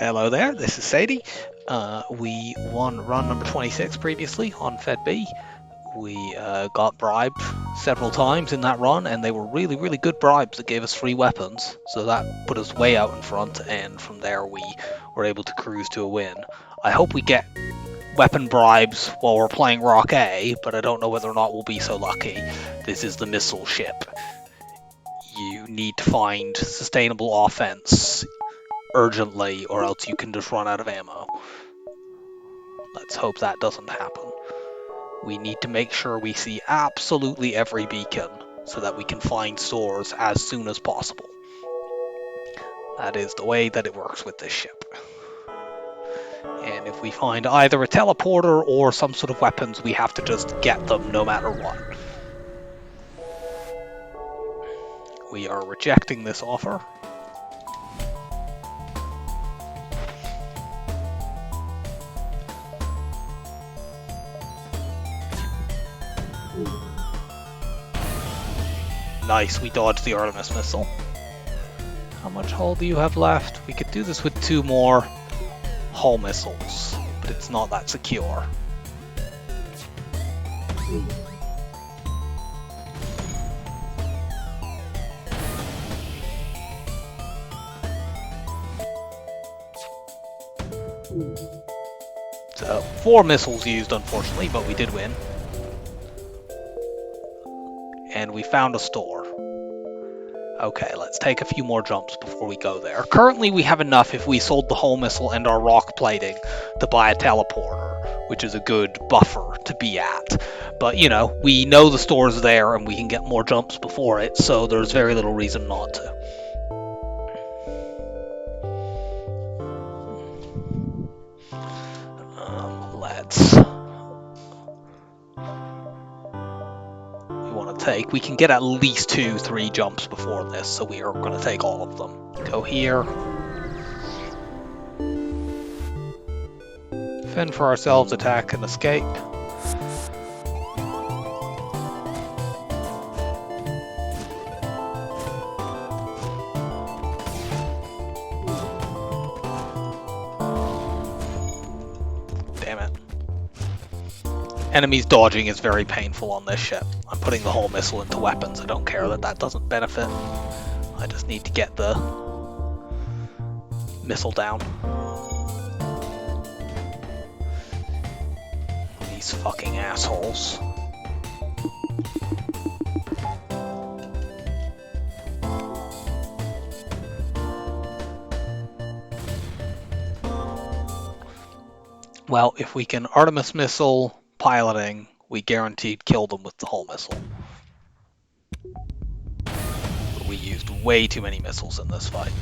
Hello there, this is Sadie. We won run number 26 previously on Fed B. We got bribed several times in that run, and they were really, really good bribes that gave us free weapons. So that put us way out in front, and from there we were able to cruise to a win. I hope we get weapon bribes while we're playing Rock A, but I don't know whether or not we'll be so lucky. This is the missile ship. You need to find sustainable offense urgently, or else you can just run out of ammo. Let's hope that doesn't happen. We need to make sure we see absolutely every beacon so that we can find stores as soon as possible. That is the way that it works with this ship. And if we find either a teleporter or some sort of weapons, we have to just get them no matter what. We are rejecting this offer. Nice, we dodged the Artemis missile. How much hull do you have left? We could do this with 2 more hull missiles, but it's not that secure. So, 4 missiles used, unfortunately, but we did win. And we found a store. Okay, let's take a few more jumps before we go there. Currently, we have enough if we sold the hull missile and our rock plating to buy a teleporter, which is a good buffer to be at. But, you know, we know the store's there and we can get more jumps before it, so there's very little reason not to. We can get at least 2-3 jumps before this, so we are going to take all of them. Go here. Fend for ourselves, attack and escape. Damn it. Enemies dodging is very painful on this ship. I'm putting the whole missile into weapons. I don't care that that doesn't benefit. I just need to get the missile down. These fucking assholes. Well, if we can Artemis missile piloting, we guaranteed kill them with the hull missile. But we used way too many missiles in this fight.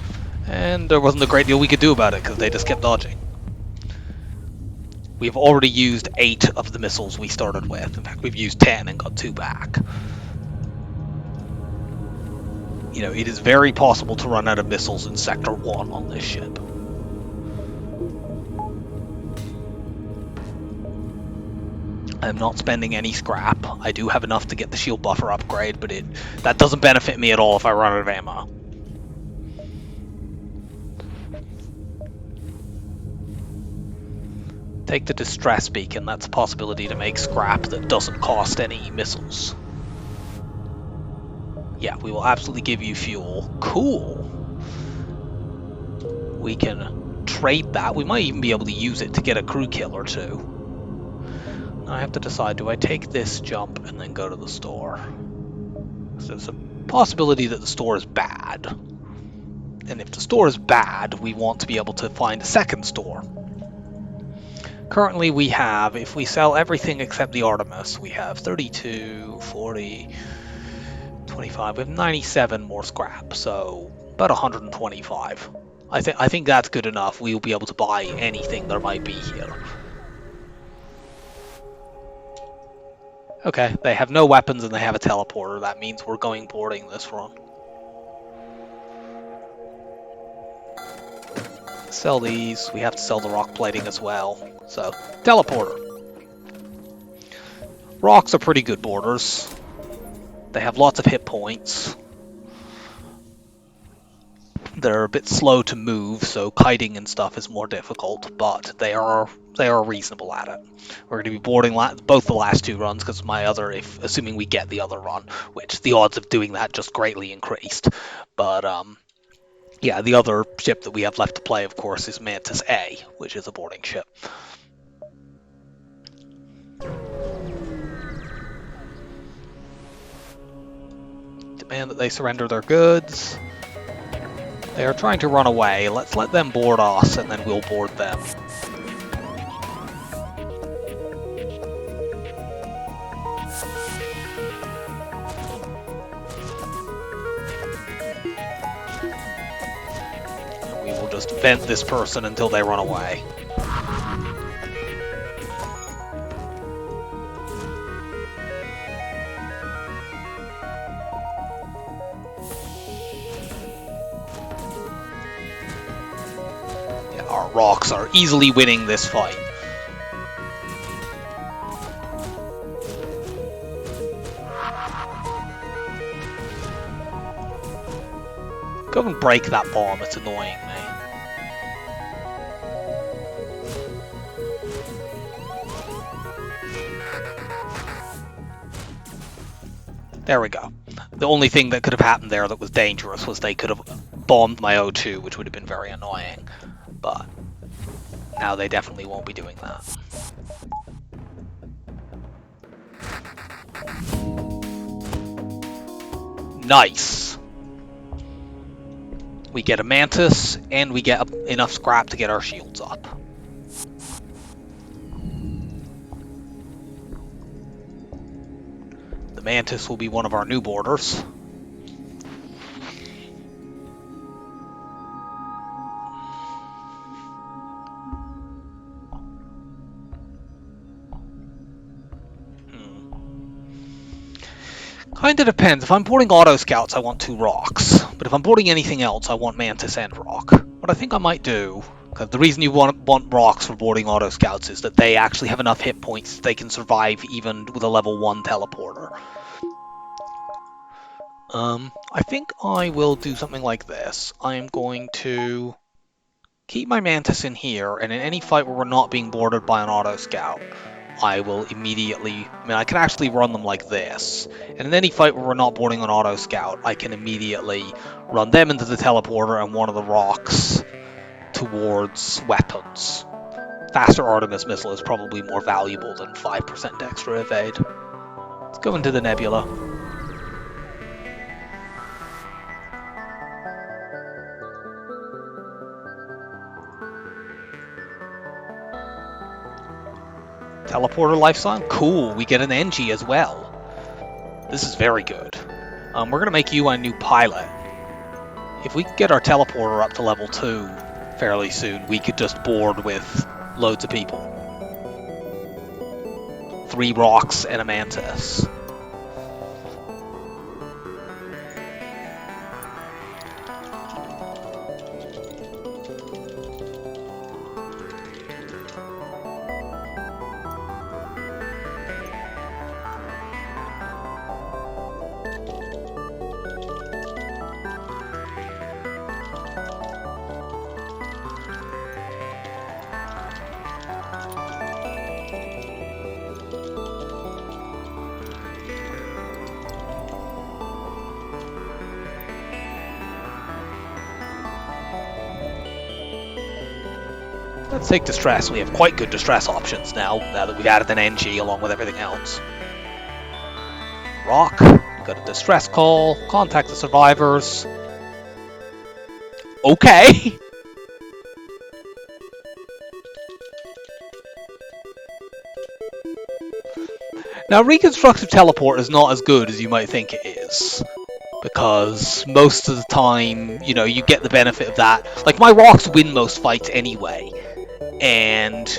And there wasn't a great deal we could do about it because they just kept dodging. We've already used 8 of the missiles we started with. In fact, we've used 10 and got 2 back. You know, it is very possible to run out of missiles in Sector 1 on this ship. I'm not spending any scrap. I do have enough to get the shield buffer upgrade, but that doesn't benefit me at all if I run out of ammo. Take the distress beacon. That's a possibility to make scrap that doesn't cost any missiles. Yeah, we will absolutely give you fuel. Cool. We can trade that. We might even be able to use it to get a crew kill or 2. I have to decide, do I take this jump and then go to the store? So there's a possibility that the store is bad. And if the store is bad, we want to be able to find a second store. Currently we have, if we sell everything except the Artemis, we have 32, 40, 25, we have 97 more scrap, so about 125. I think that's good enough. We'll be able to buy anything there might be here. Okay, they have no weapons and they have a teleporter. That means we're going boarding this run. Sell these. We have to sell the rock plating as well. So, teleporter. Rocks are pretty good boarders. They have lots of hit points. They're a bit slow to move, so kiting and stuff is more difficult, but they are reasonable at it. We're going to be boarding both the last 2 runs because assuming we get the other run, which the odds of doing that just greatly increased. But yeah, the other ship that we have left to play, of course, is Mantis A, which is a boarding ship. Demand that they surrender their goods. They are trying to run away. Let's let them board us, and then we'll board them. And we will just vent this person until they run away. Our rocks are easily winning this fight. Go and break that bomb, it's annoying me. There we go. The only thing that could have happened there that was dangerous was they could have bombed my O2, which would have been very annoying. But now they definitely won't be doing that. Nice! We get a Mantis, and we get enough scrap to get our shields up. The Mantis will be one of our new boarders. Kinda depends. If I'm boarding auto scouts, I want 2 rocks. But if I'm boarding anything else, I want Mantis and rock. What I think I might do, because the reason you want rocks for boarding auto scouts is that they actually have enough hit points that they can survive even with a level 1 teleporter. I think I will do something like this. I am going to keep my Mantis in here, and in any fight where we're not being boarded by an auto scout, I will immediately... I can actually run them like this. And in any fight where we're not boarding an auto scout, I can immediately run them into the teleporter and one of the rocks towards weapons. Faster Artemis missile is probably more valuable than 5% extra evade. Let's go into the nebula. Teleporter life sign? Cool, we get an NG as well. This is very good. We're going to make you a new pilot. If we could get our teleporter up to level 2 fairly soon, we could just board with loads of people. 3 rocks and a Mantis. Let's take distress. We have quite good distress options now that we've added an NG along with everything else. Rock, got a distress call, contact the survivors. Okay! Now, reconstructive teleport is not as good as you might think it is. Because most of the time, you get the benefit of that. Like, my rocks win most fights anyway. And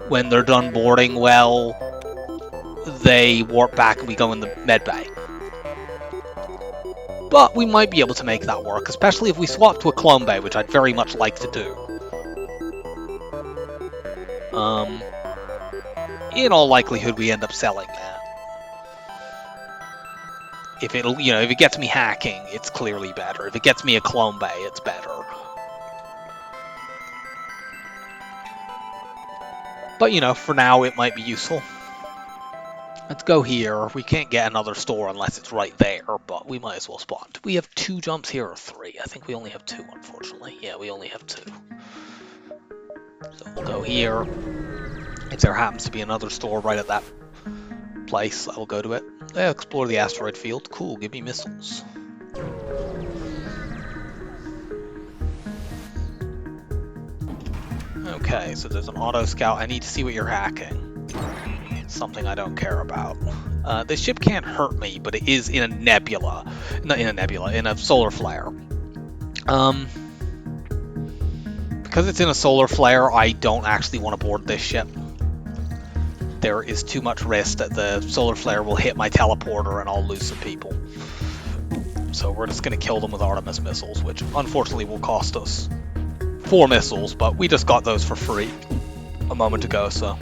when they're done boarding well, they warp back and we go in the medbay. But we might be able to make that work, especially if we swap to a clone bay, which I'd very much like to do. In all likelihood, we end up selling that. If it gets me hacking, it's clearly better. If it gets me a clone bay, it's better. But, you know, for now it might be useful. Let's go here. We can't get another store unless it's right there, but we might as well spawn. Do we have 2 jumps here or 3? I think we only have 2, unfortunately. Yeah, we only have 2. So we'll go here. If there happens to be another store right at that place, I will go to it. Yeah, explore the asteroid field. Cool, give me missiles. Okay, so there's an auto scout. I need to see what you're hacking. Something I don't care about. This ship can't hurt me, but it is in a nebula. Not in a nebula, in a solar flare. Because it's in a solar flare, I don't actually want to board this ship. There is too much risk that the solar flare will hit my teleporter and I'll lose some people. So we're just going to kill them with Artemis missiles, which unfortunately will cost us 4 missiles, but we just got those for free a moment ago, so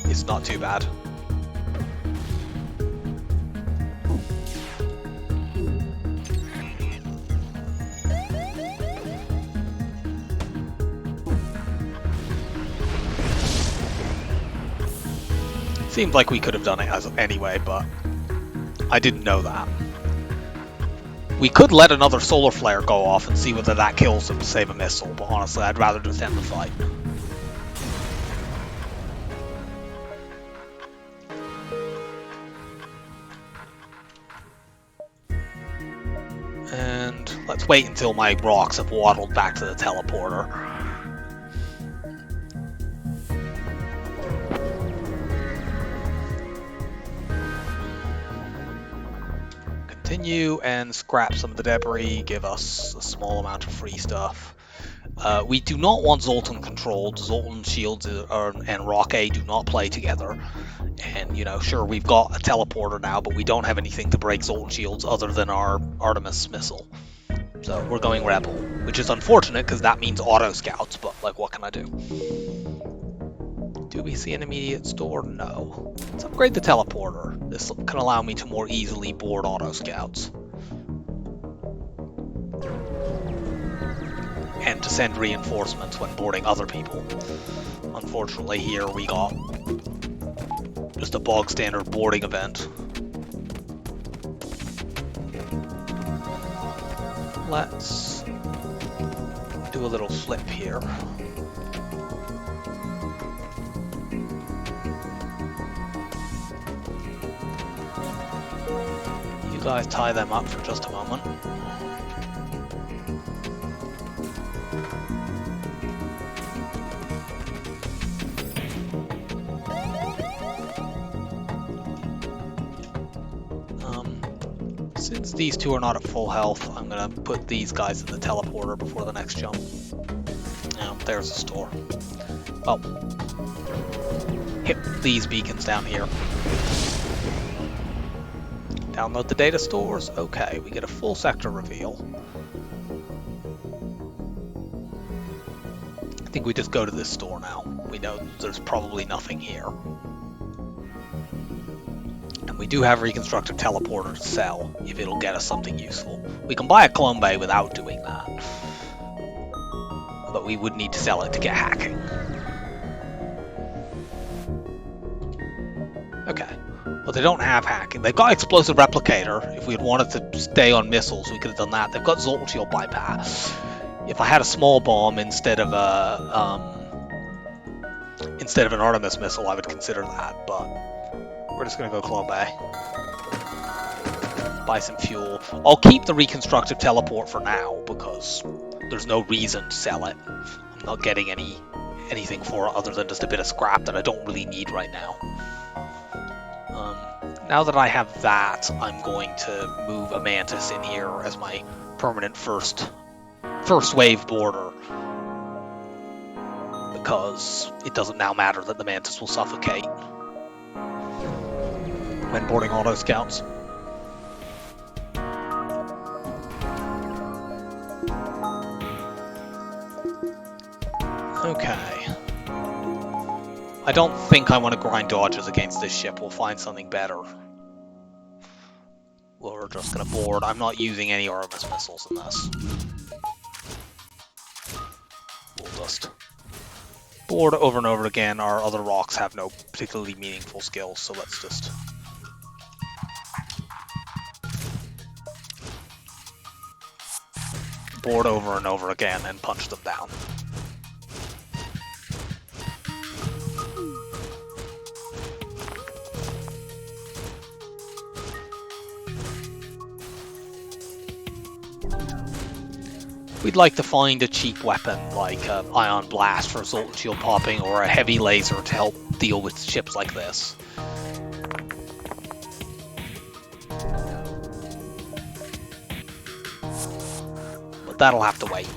it's not too bad. Seemed like we could have done it as anyway, but I didn't know that. We could let another solar flare go off and see whether that kills them to save a missile, but honestly, I'd rather just end the fight. And let's wait until my rocks have waddled back to the teleporter. Continue and scrap some of the debris, give us a small amount of free stuff. We do not want Zoltan controlled. Zoltan shields and Rock A do not play together. And, you know, sure, we've got a teleporter now, but we don't have anything to break Zoltan shields other than our Artemis missile. So we're going Rebel, which is unfortunate because that means auto scouts, but, like, what can I do? Do we see an immediate store? No. Let's upgrade the teleporter. This can allow me to more easily board auto scouts. And to send reinforcements when boarding other people. Unfortunately, here we got just a bog standard boarding event. Let's do a little flip here. You guys tie them up for just a moment. Since these two are not at full health, I'm gonna put these guys in the teleporter before the next jump. Now, there's a store. Oh. Hit these beacons down here. Download the data stores. Okay, we get a full sector reveal. I think we just go to this store now. We know there's probably nothing here. And we do have reconstructed teleporter to sell, if it'll get us something useful. We can buy a clone bay without doing that. But we would need to sell it to get hacking. Okay. Well, they don't have hacking. They've got explosive replicator. If we had wanted to stay on missiles, we could have done that. They've got Zoltan shield bypass. If I had a small bomb instead of an Artemis missile, I would consider that. But we're just gonna go Clone Bay. Buy some fuel. I'll keep the reconstructive teleport for now because there's no reason to sell it. I'm not getting anything for it other than just a bit of scrap that I don't really need right now. Now that I have that, I'm going to move a Mantis in here as my permanent first wave boarder. Because it doesn't now matter that the Mantis will suffocate when boarding auto scouts. Okay. I don't think I want to grind dodges against this ship. We'll find something better. We're just going to board. I'm not using any Artemis missiles in this. We'll just Board over and over again. Our other rocks have no particularly meaningful skills, so let's just... board over and over again and punch them down. We'd like to find a cheap weapon like an ion blast for assault and shield popping, or a heavy laser to help deal with ships like this. But that'll have to wait.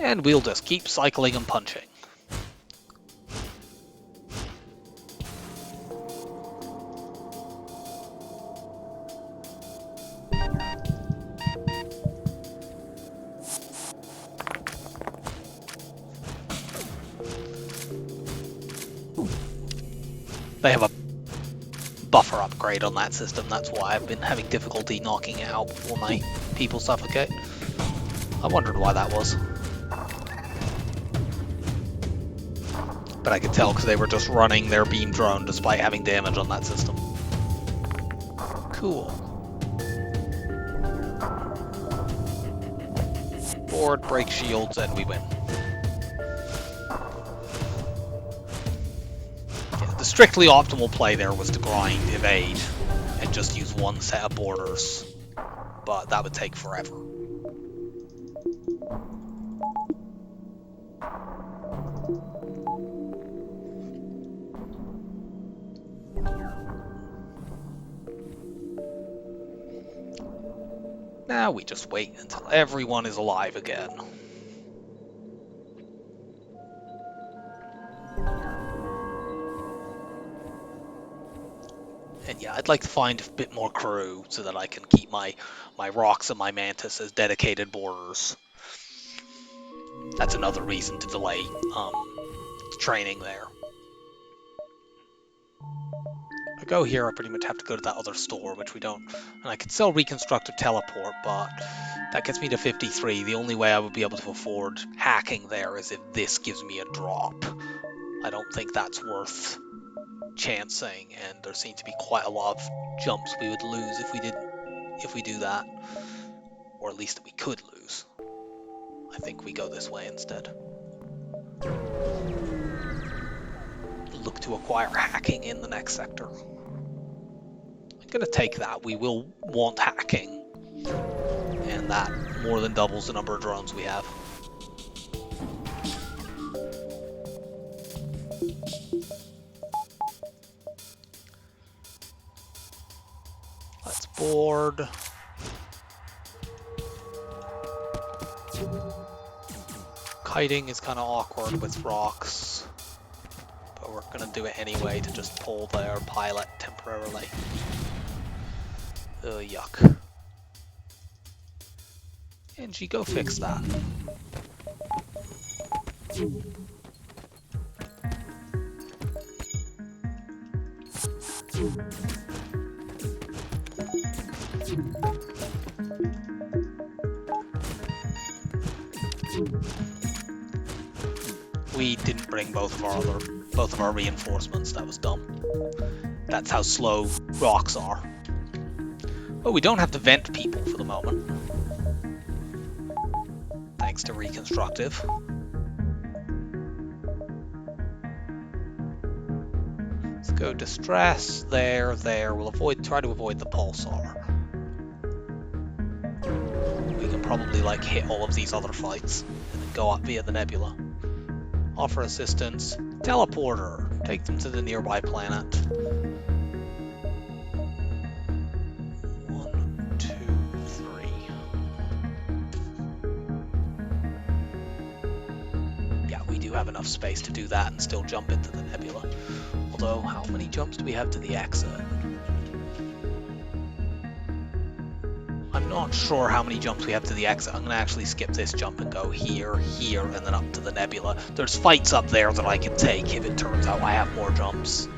And we'll just keep cycling and punching. They have a buffer upgrade on that system, that's why I've been having difficulty knocking it out before my people suffocate. I wondered why that was. But I could tell because they were just running their beam drone despite having damage on that system. Cool. Board, break shields, and we win. Yeah, the strictly optimal play there was to grind, evade, and just use one set of borders. But that would take forever. Now we just wait until everyone is alive again. And yeah, I'd like to find a bit more crew so that I can keep my rocks and my mantis as dedicated boarders. That's another reason to delay training there. I go here, I pretty much have to go to that other store, which we don't. And I could sell reconstructive teleport, but that gets me to 53. The only way I would be able to afford hacking there is if this gives me a drop. I don't think that's worth chancing, and there seem to be quite a lot of jumps we would lose if we do that. Or at least that we could lose. I think we go this way instead. Look to acquire hacking in the next sector. I'm going to take that. We will want hacking, and that more than doubles the number of drones we have. Let's board. Kiting is kind of awkward with rocks. We're going to do it anyway to just pull their pilot temporarily. Yuck. Angie, go fix that. We didn't bring both of our reinforcements. That was dumb. That's how slow rocks are. Oh, we don't have to vent people for the moment. Thanks to reconstructive. Let's go distress there. We'll try to avoid the pulsar. We can probably like hit all of these other fights and then go up via the nebula. Offer assistance. Teleporter. Take them to the nearby planet. 1, 2, 3. do have enough space to do that and still jump into the nebula. Although, how many jumps do we have to the exit? I'm not sure how many jumps we have to the exit. I'm going to actually skip this jump and go here, here, and then up to the nebula. There's fights up there that I can take if it turns out I have more jumps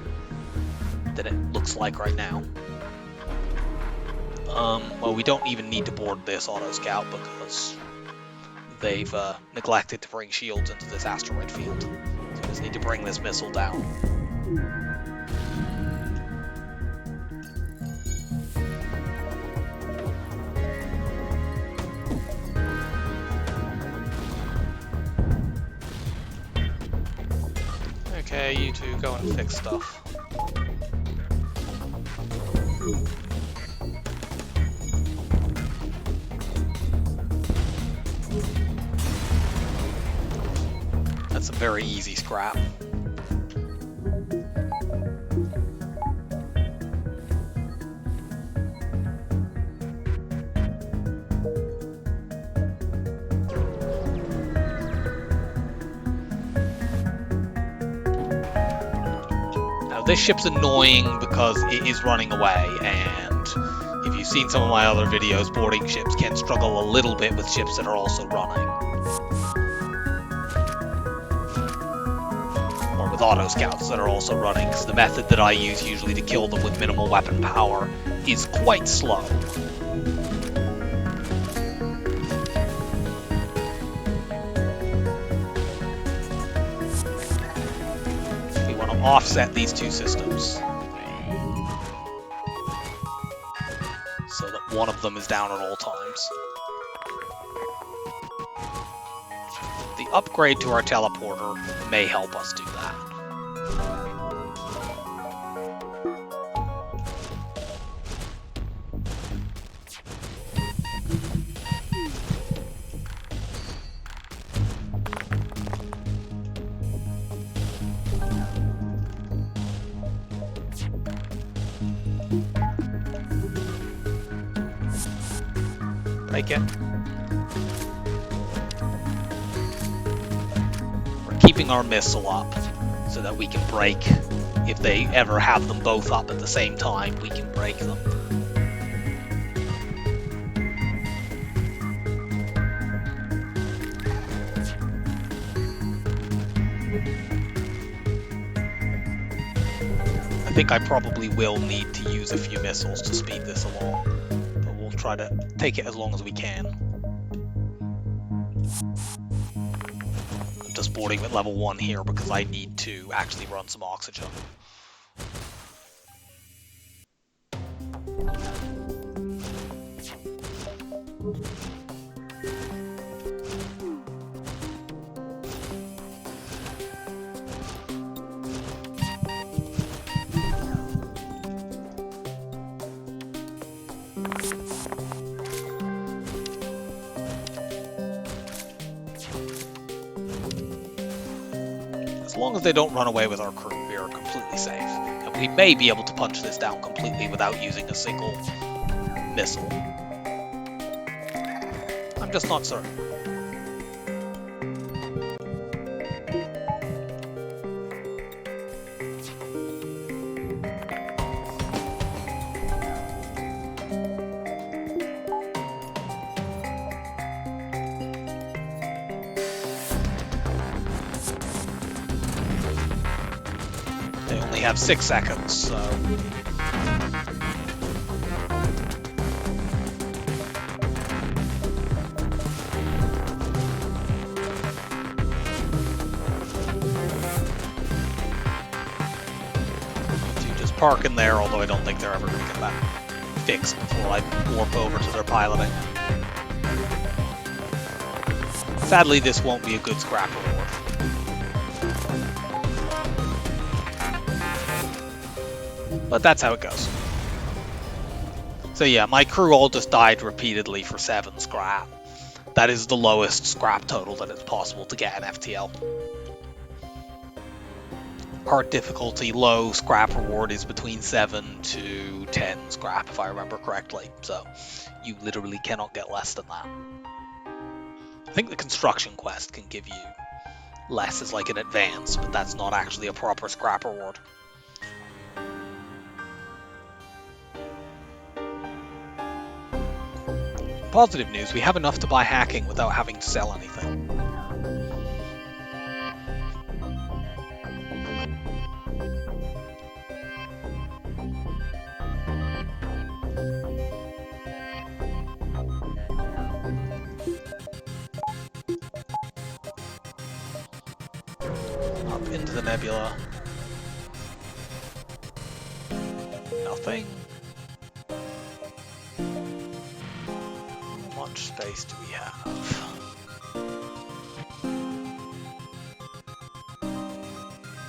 than it looks like right now. Well, we don't even need to board this auto scout because they've neglected to bring shields into this asteroid field. So we just need to bring this missile down. Okay, you two go and fix stuff. That's a very easy scrap. Now this ship's annoying because it is running away, and if you've seen some of my other videos, boarding ships can struggle a little bit with ships that are also running. Auto scouts that are also running, because the method that I use usually to kill them with minimal weapon power is quite slow. We want to offset these two systems so that one of them is down at all times. The upgrade to our teleporter may help us do that. Break it. We're keeping our missile up so that we can break. If they ever have them both up at the same time, we can break them. I think I probably will need to use a few missiles to speed this along, but we'll try to take it as long as we can. I'm just boarding with level 1 here because I need to actually run some oxygen. As long as they don't run away with our crew, we are completely safe. And we may be able to punch this down completely without using a single missile. I'm just not certain. They only have 6 seconds, so... to just park in there, although I don't think they're ever going to get that fixed before I warp over to their piloting. Sadly, this won't be a good scrap reward. But that's how it goes. So yeah, my crew all just died repeatedly for 7 scrap. That is the lowest scrap total that it's possible to get in FTL. Hard difficulty, low scrap reward is between 7 to 10 scrap, if I remember correctly. So you literally cannot get less than that. I think the construction quest can give you less is like an advance, but that's not actually a proper scrap reward. Positive news, we have enough to buy hacking without having to sell anything. Up into the nebula. Nothing. How much space do we have?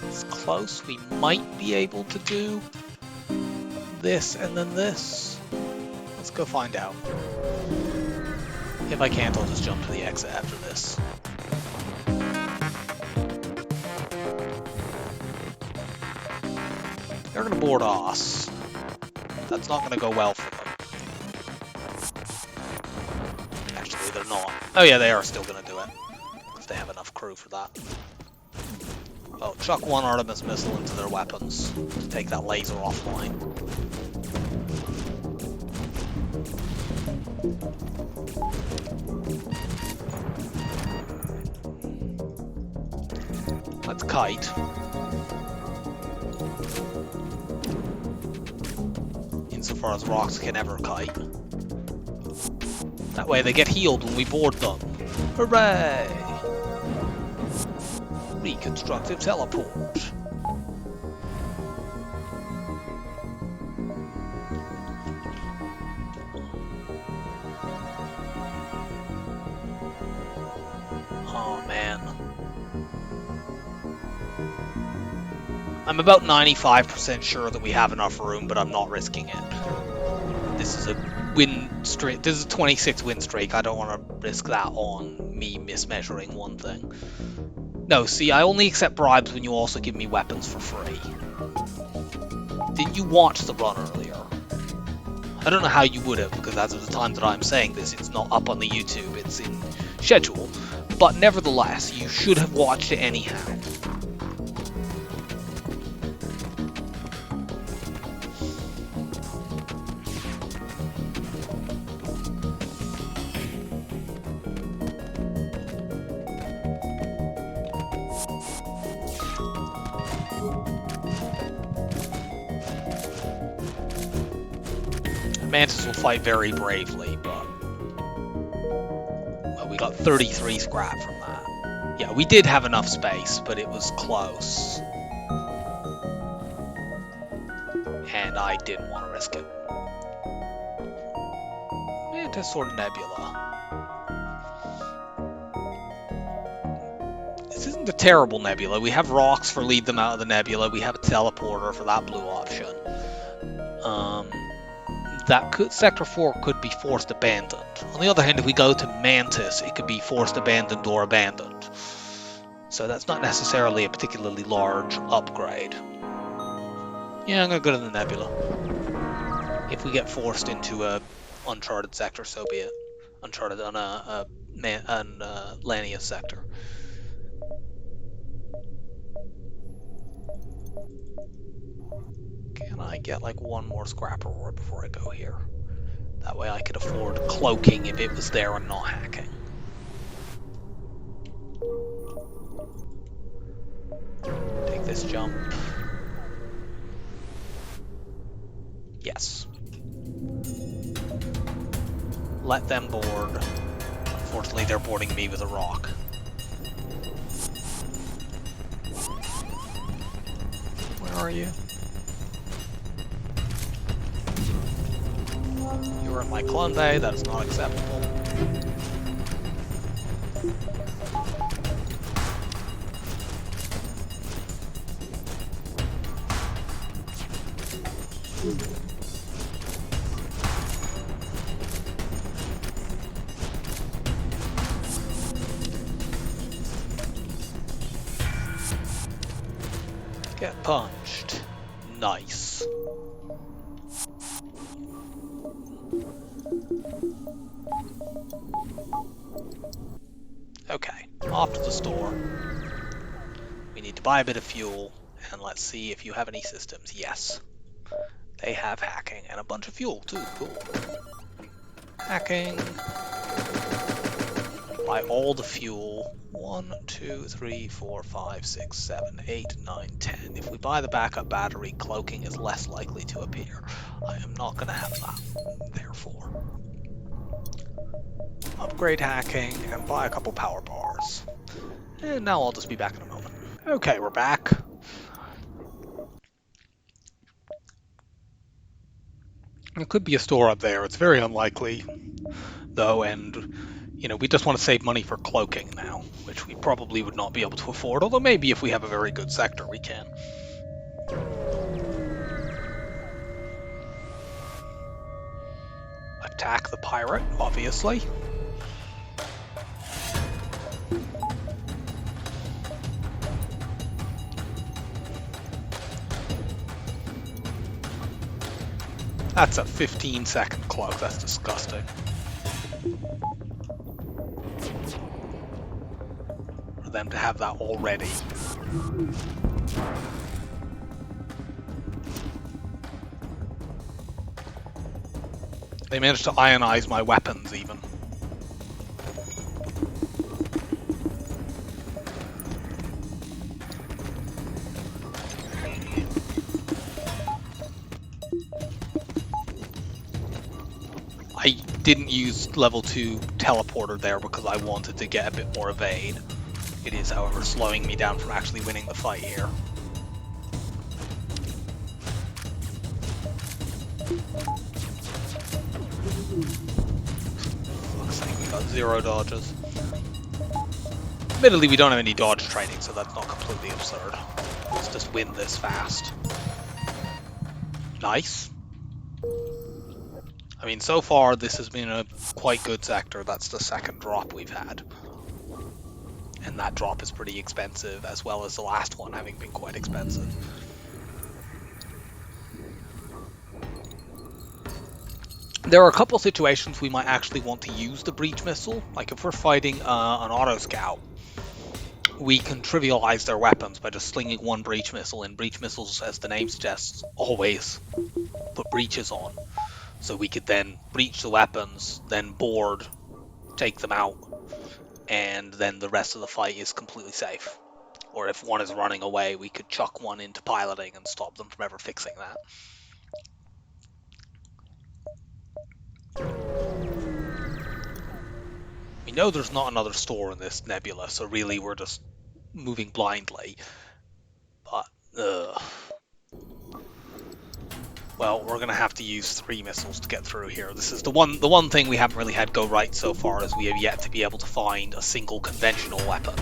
It's close. We might be able to do this and then this. Let's go find out. If I can't, I'll just jump to the exit after this. They're gonna board us. That's not gonna go well for them. Actually, they're not. Oh yeah, they are still gonna do it. Because they have enough crew for that. Oh, chuck one Artemis missile into their weapons to take that laser offline. Let's kite. Insofar as rocks can ever kite. That way they get healed when we board them. Hooray! Reconstructive teleport. Oh man. I'm about 95% sure that we have enough room, but I'm not risking it. This is a win streak. This is a 26 win streak. I don't want to risk that on me mismeasuring one thing. No, see, I only accept bribes when you also give me weapons for free. Didn't you watch the run earlier? I don't know how you would have, because as of the time that I'm saying this, it's not up on the YouTube, it's in schedule. But nevertheless, you should have watched it anyhow. Mantis will fight very bravely, but well, we got 33 scrap from that. Yeah, we did have enough space, but it was close. And I didn't want to risk it. Mantis or Nebula? This isn't a terrible nebula. We have rocks for lead them out of the nebula. We have a teleporter for that blue option. Sector 4 could be forced abandoned. On the other hand, if we go to Mantis, it could be forced abandoned or abandoned. So that's not necessarily a particularly large upgrade. Yeah, I'm gonna go to the Nebula. If we get forced into a uncharted sector, so be it. Uncharted on Lanius sector. Can I get like one more scrap reward before I go here? That way I could afford cloaking if it was there and not hacking. Take this jump. Yes. Let them board. Unfortunately, they're boarding me with a rock. Where are you? You are in my clone bay, that is not acceptable. Get punched. Nice. Okay, off to the store. need to buy a bit of fuel, and let's see if you have any systems. Yes. They have hacking, and a bunch of fuel, too. Cool. Hacking. Buy all the fuel. 1, 2, 3, 4, 5, 6, 7, 8, 9, 10. If we buy the backup battery, cloaking is less likely to appear. I am not going to have that, therefore. Upgrade hacking, and buy a couple power bars. And now I'll just be back in a moment. Okay, we're back. There could be a store up there. It's very unlikely, though, and we just want to save money for cloaking now, which we probably would not be able to afford, although maybe if we have a very good sector, we can. Attack the pirate, obviously. That's a 15-second cloak. That's disgusting. For them to have that already. They managed to ionize my weapons, even. I didn't use level 2 teleporter there because I wanted to get a bit more evade. It is, however, slowing me down from actually winning the fight here. Looks like we got 0 dodges. Admittedly, we don't have any dodge training, so that's not completely absurd. Let's just win this fast. Nice. I mean, so far this has been a quite good sector. That's the second drop we've had. And that drop is pretty expensive, as well as the last one having been quite expensive. There are a couple situations we might actually want to use the breach missile. Like if we're fighting an auto scout, we can trivialize their weapons by just slinging one breach missile, and breach missiles, as the name suggests, always put breaches on. So we could then breach the weapons, then board, take them out, and then the rest of the fight is completely safe. Or if one is running away, we could chuck one into piloting and stop them from ever fixing that. We know there's not another store in this nebula, so really we're just moving blindly. But, well, we're going to have to use 3 missiles to get through here. This is the one thing we haven't really had go right so far, is we have yet to be able to find a single conventional weapon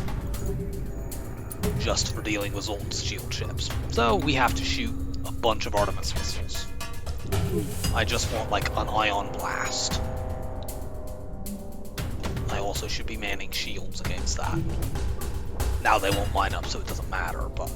just for dealing with Zoltan's shield ships. So we have to shoot a bunch of Artemis missiles. I just want like an ion blast. I also should be manning shields against that. Now they won't line up, so it doesn't matter, but...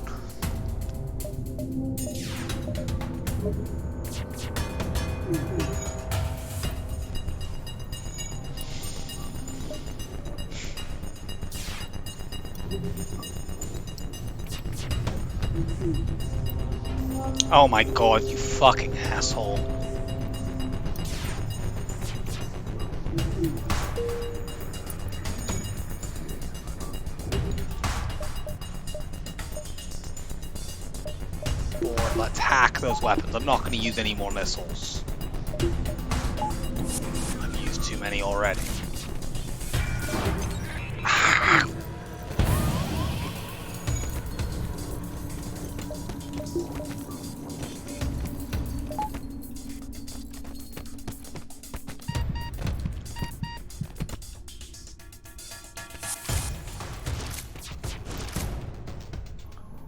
Oh my god, you fucking asshole. Board, let's hack those weapons. I'm not going to use any more missiles. I've used too many already.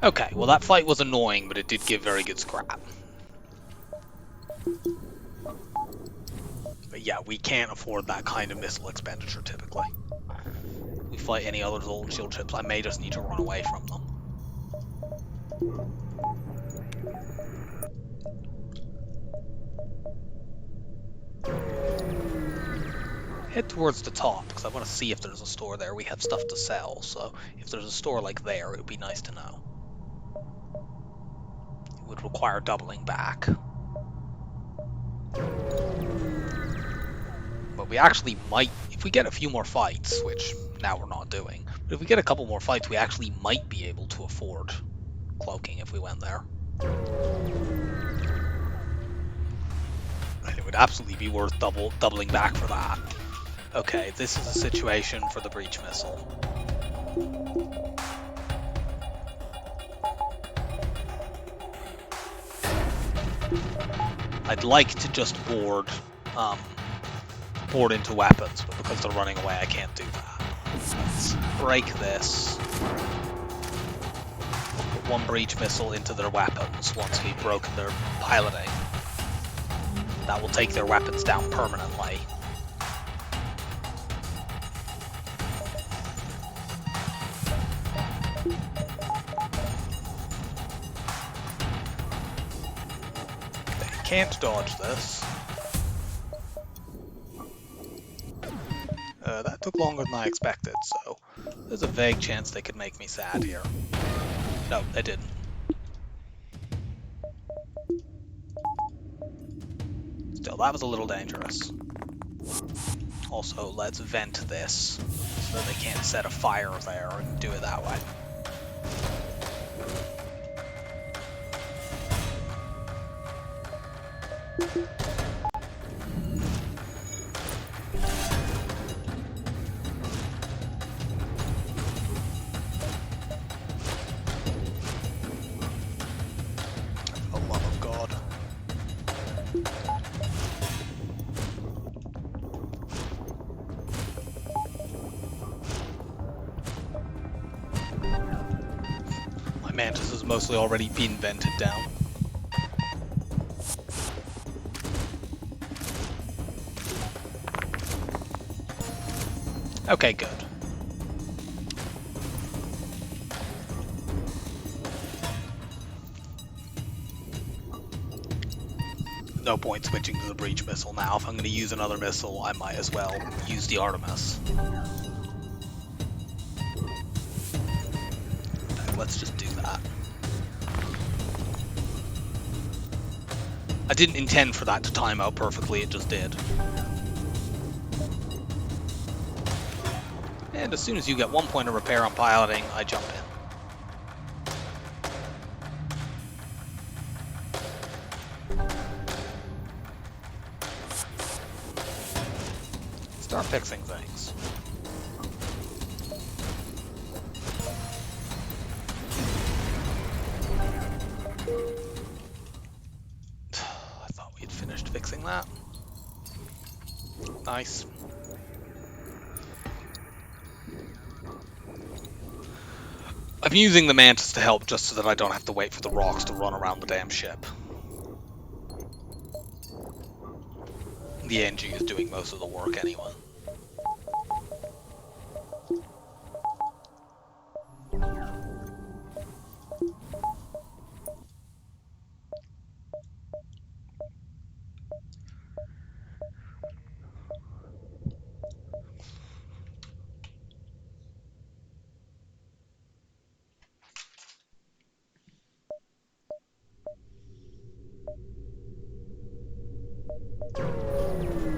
Okay, well that fight was annoying, but it did give very good scrap. But yeah, we can't afford that kind of missile expenditure typically. If we fight any other Zoltan shield ships, I may just need to run away from them. head towards the top because I want to see if there's a store there. We have stuff to sell, so if there's a store like there, it would be nice to know. It would require doubling back. But we actually might, if we get a few more fights, which now we're not doing, but if we get a couple more fights, we actually might be able to afford cloaking if we went there. And it would absolutely be worth doubling back for that. Okay, this is a situation for the breach missile. I'd like to just board into weapons, but because they're running away, I can't do that. Let's break this. Put one breach missile into their weapons once we've broken their piloting. That will take their weapons down permanently. They can't dodge this. That took longer than I expected, so there's a vague chance they could make me sad here. No, they didn't. Still, that was a little dangerous. Also, let's vent this so that they can't set a fire there and do it that way. For the love of God. My Mantis has mostly already been vented down. Okay, good. No point switching to the breach missile now. If I'm going to use another missile, I might as well use the Artemis. Okay, let's just do that. I didn't intend for that to time out perfectly, it just did. And as soon as you get 1 point of repair on piloting, I jump in. Start fixing things. I thought we had finished fixing that. Nice. I'm using the Mantis to help just so that I don't have to wait for the rocks to run around the damn ship. The NG is doing most of the work anyway.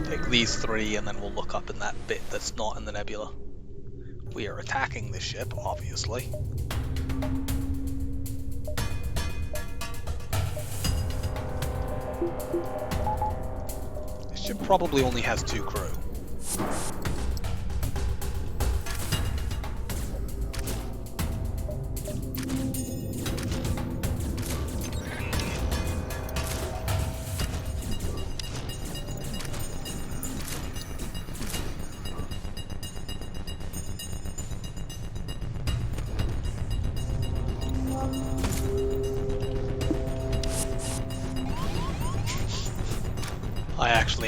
Take these three and then we'll look up in that bit that's not in the nebula. We are attacking this ship, obviously. This ship probably only has 2 crew.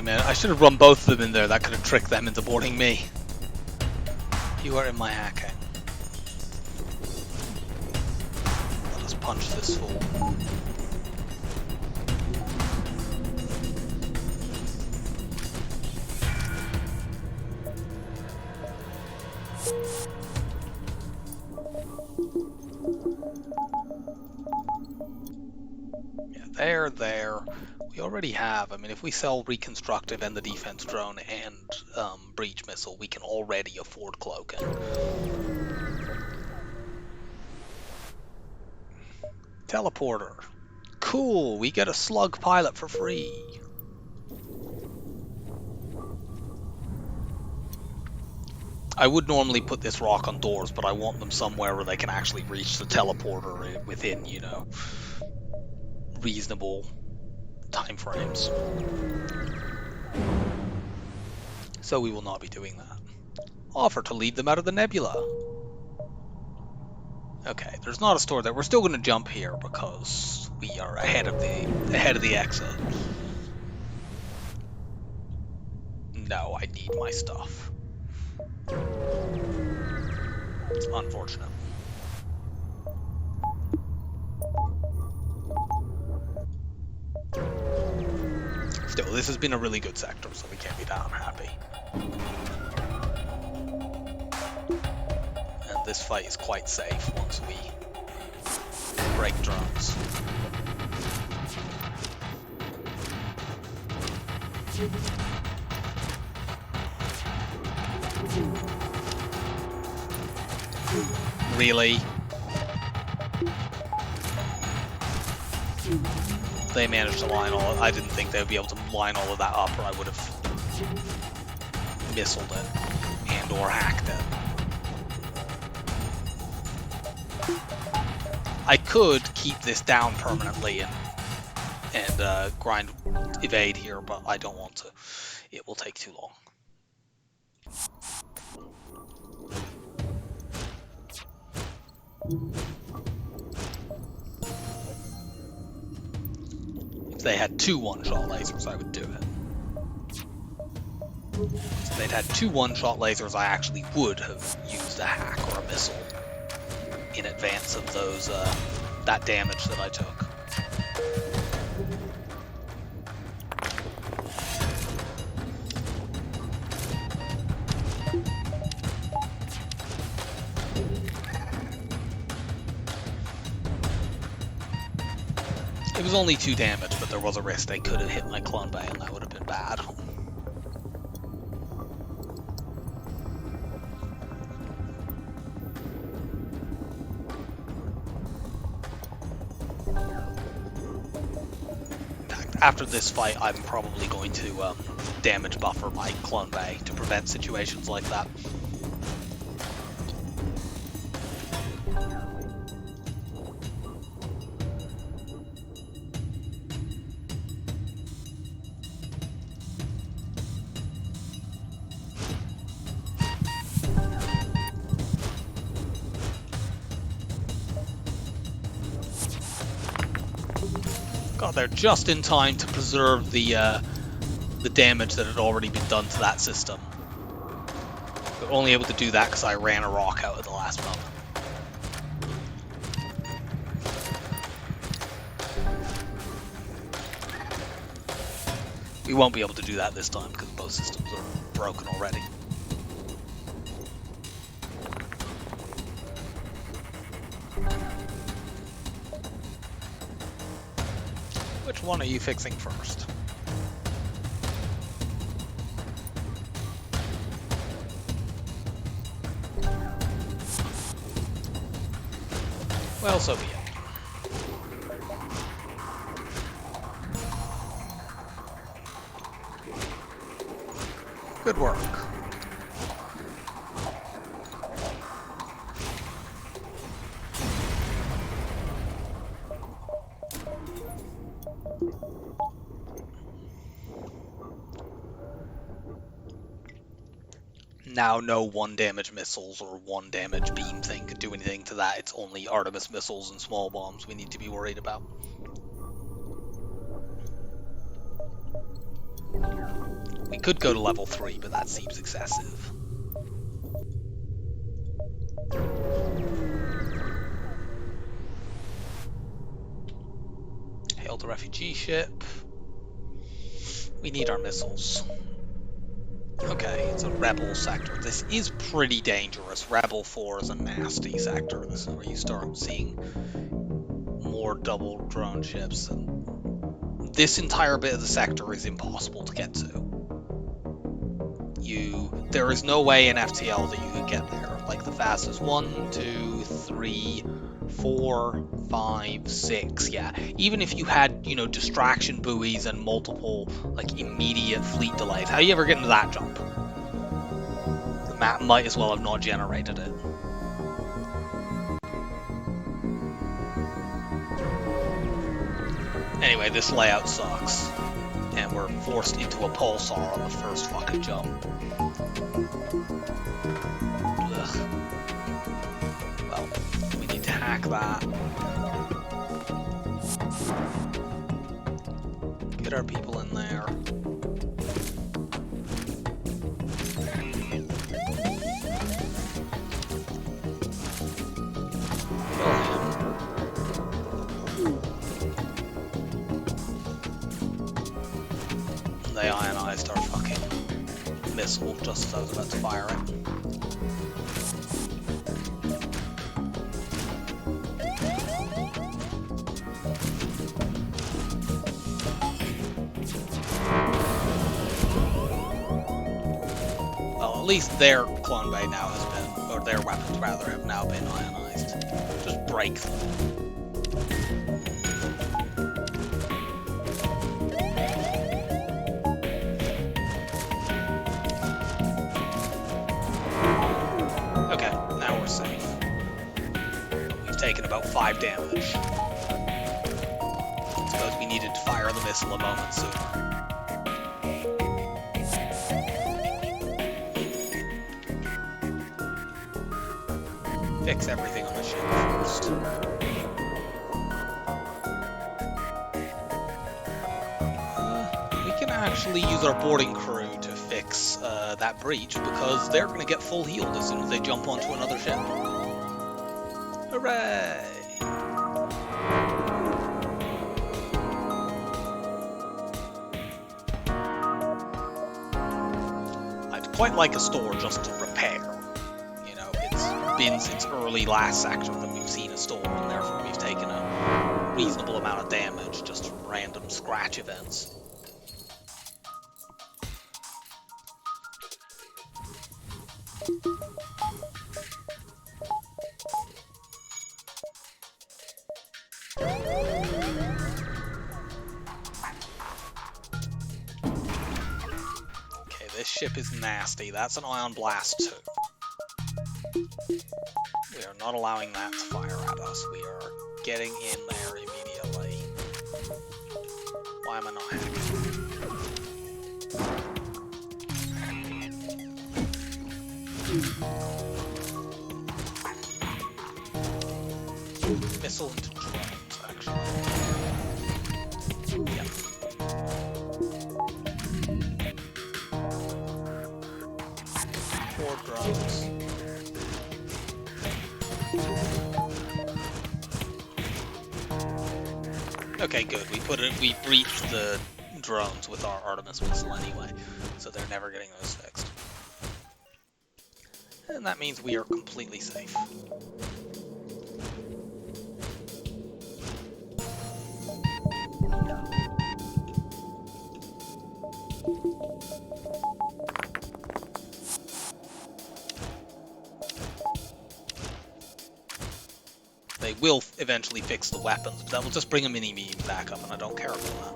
I should have run both of them in there. That could have tricked them into boarding me. You are in my hacking. Let us punch this fool. Yeah, there. We already have. I mean, if we sell Reconstructive and the Defense Drone and Breach Missile, we can already afford cloaking. Teleporter. Cool, we get a slug pilot for free. I would normally put this rock on doors, but I want them somewhere where they can actually reach the teleporter within, you know, reasonable time frames. So we will not be doing that. Offer to lead them out of the nebula. Okay, there's not a store there. We're still going to jump here because we are ahead of the exit. No, I need my stuff. It's unfortunate. Still, this has been a really good sector, so we can't be that unhappy. And this fight is quite safe once we break drones. Really? They managed to line all. I didn't think they would be able to line all of that up, or I would have missiled it and or hacked it. I could keep this down permanently and grind evade here, but I don't want to. It will take too long. If they had 2 one-shot lasers, I would do it. If they'd had 2 one-shot lasers, I actually would have used a hack or a missile in advance of those that damage that I took. It was only 2 damage, but there was a risk they could have hit my clone bay, and that would have been bad. After this fight, I'm probably going to damage buffer my clone bay to prevent situations like that. Got there just in time to preserve the damage that had already been done to that system. But only able to do that because I ran a rock out at the last moment. We won't be able to do that this time because both systems are broken already. Which one are you fixing first? Well, so be it. Good work. Now no 1 damage missiles or 1 damage beam thing could do anything to that. It's only Artemis missiles and small bombs we need to be worried about. We could go to level 3, but that seems excessive. Hail the refugee ship. We need our missiles. Okay, it's a rebel sector. This is pretty dangerous. Rebel 4 is a nasty sector. This is where you start seeing more double drone ships. And this entire bit of the sector is impossible to get to. There is no way in FTL that you could get there. Like the fastest 1, 2, 3, 4, 5, 6. Yeah, even if you had, distraction buoys and multiple like immediate fleet delays, how do you ever get into that jump? The map might as well have not generated it. Anyway, this layout sucks, and we're forced into a pulsar on the first fucking jump. Ugh. Well, we need to hack that. Get our people in there. They ionized our fucking missile just as I was about to fire it. Well, at least their clone bay now has been, or their weapons rather, have now been ionized. Just break them. Taken about 5 damage. Suppose we needed to fire the missile a moment sooner. Fix everything on the ship first. We can actually use our boarding crew to fix that breach, because they're going to get full healed as soon as they jump onto another ship. Hooray! I'd quite like a store just to repair. It's been since early last sector that we've seen a store, and therefore we've taken a reasonable amount of damage just from random scratch events. Okay, this ship is nasty. That's an ion blast too. We are not allowing that to fire at us. We are getting in there immediately. Why am I not hacking? Missile into drones, actually. Yep. 4 drones. Okay, good. We breached the drones with our Artemis missile anyway, so they're never getting those fixed. And that means we are completely safe. They will eventually fix the weapons, but that will just bring a mini-me back up, and I don't care about that.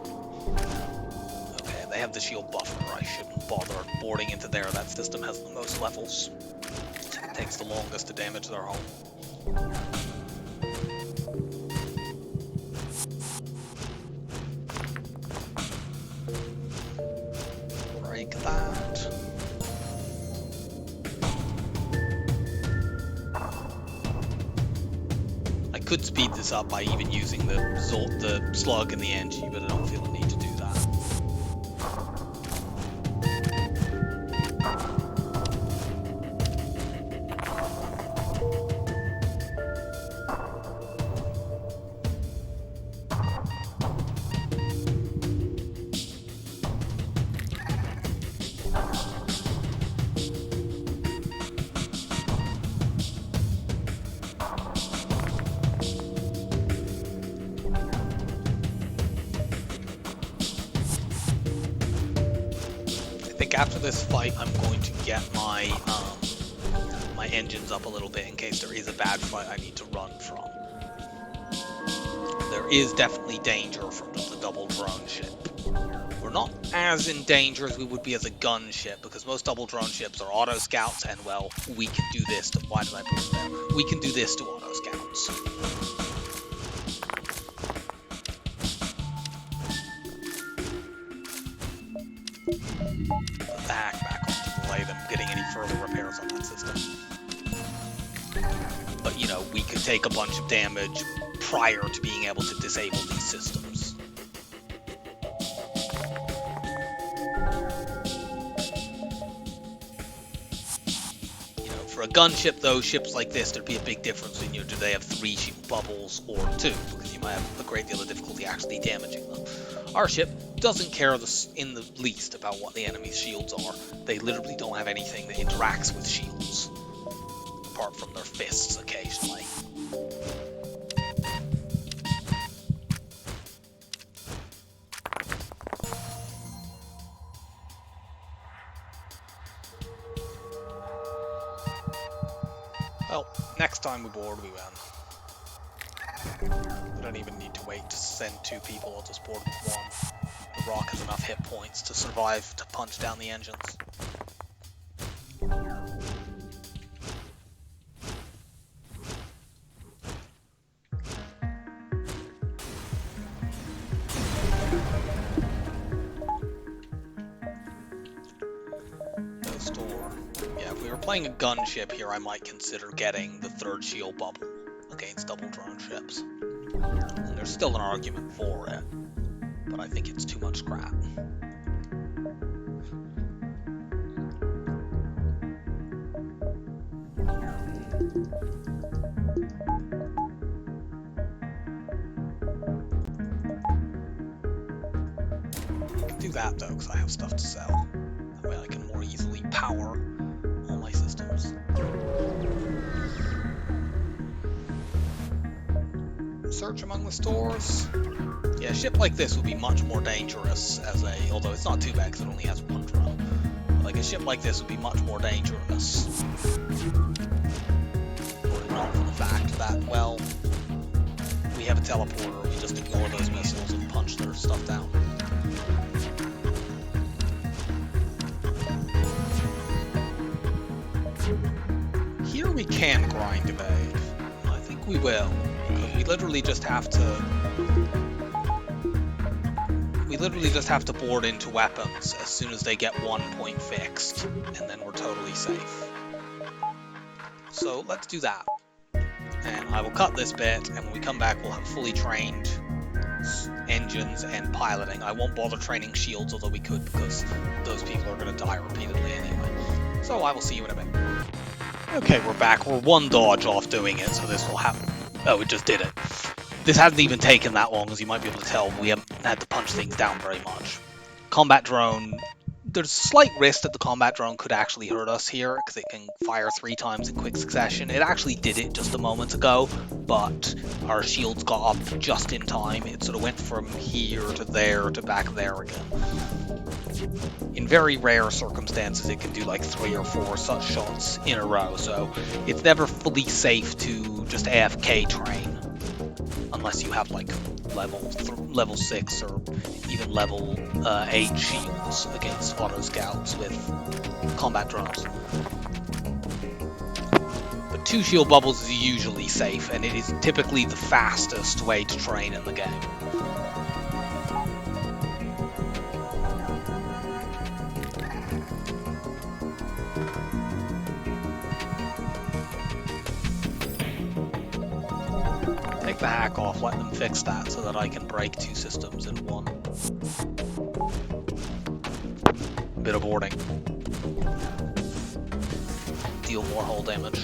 Okay, they have the shield buffer. I shouldn't bother boarding into there. That system has the most levels. It takes the longest to damage their hull. Break that. I could speed this up by even using the slug in the engine, but I don't feel the need to do that. after this fight, I'm going to get my my engines up a little bit in case there is a bad fight I need to run from. There is definitely danger from just a double drone ship. We're not as in danger as we would be as a gunship, because most double drone ships are auto scouts, and well, we can do this to, why did I put it there? We can do this to auto scouts. Put the hack back on to delay them getting any further repairs on that system. But you know, we could take a bunch of damage prior to being able to disable these systems. For a gunship, though, ships like this, there'd be a big difference in, do they have 3 shield bubbles or 2, because you might have a great deal of difficulty actually damaging them. Our ship doesn't care in the least about what the enemy's shields are. They literally don't have anything that interacts with shields, apart from their fists occasionally. Well, next time we board, we win. We don't even need to wait to send 2 people, I'll just board with 1. The Rock has enough hit points to survive to punch down the engines. Playing a gunship here, I might consider getting the 3rd shield bubble against double drone ships. And there's still an argument for it, but I think it's too much scrap. I can do that though, because I have stuff to sell. That way I can more easily power all my systems. Search among the stores. Yeah, a ship like this would be much more dangerous as a, although it's not too bad because it only has 1 drone. Like a ship like this would be much more dangerous. Were it not for the fact that, well, we have a teleporter, we just ignore those missiles and punch their stuff down. Here we can grind evade. I think we will. Because we literally just have to board into weapons as soon as they get 1 point fixed, and then we're totally safe. So let's do that. And I will cut this bit, and when we come back we'll have fully trained engines and piloting. I won't bother training shields, although we could, because those people are going to die repeatedly anyway. So I will see you in a bit. Okay, we're back. We're 1 dodge off doing it, so this will happen. Oh, it just did it. This hasn't even taken that long, as you might be able to tell. We haven't had to punch things down very much. Combat drone. There's slight risk that the combat drone could actually hurt us here, because it can fire 3 times in quick succession. It actually did it just a moment ago, but our shields got up just in time. It sort of went from here to there to back there again. In very rare circumstances, it can do like 3 or 4 such shots in a row, so it's never fully safe to just AFK train, unless you have like level 6 or even level 8 shields against auto scouts with combat drones. But 2 shield bubbles is usually safe, and it is typically the fastest way to train in the game. Take the hack off, let them fix that so that I can break 2 systems in 1. Bit of boarding. Deal more hull damage.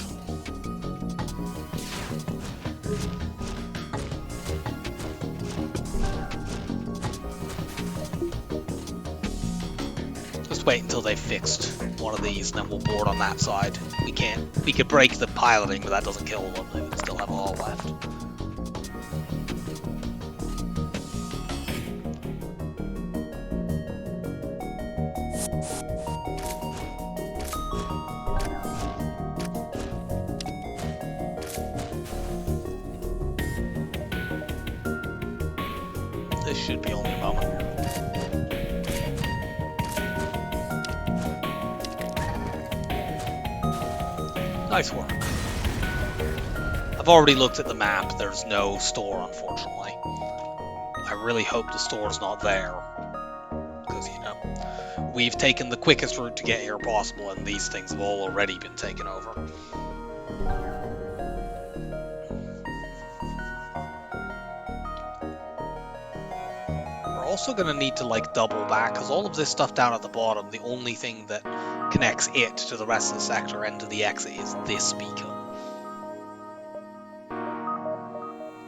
Just wait until they've fixed one of these, and then we'll board on that side. We could break the piloting, but that doesn't kill them. They would still have a hull left. This should be only a moment. Nice work. I've already looked at the map. There's no store, unfortunately. I really hope the store's not there. Because, you know, we've taken the quickest route to get here possible, and these things have all already been taken over. We're also going to need to, like, double back, because all of this stuff down at the bottom, the only thing that connects it to the rest of the sector and to the exit is this beacon.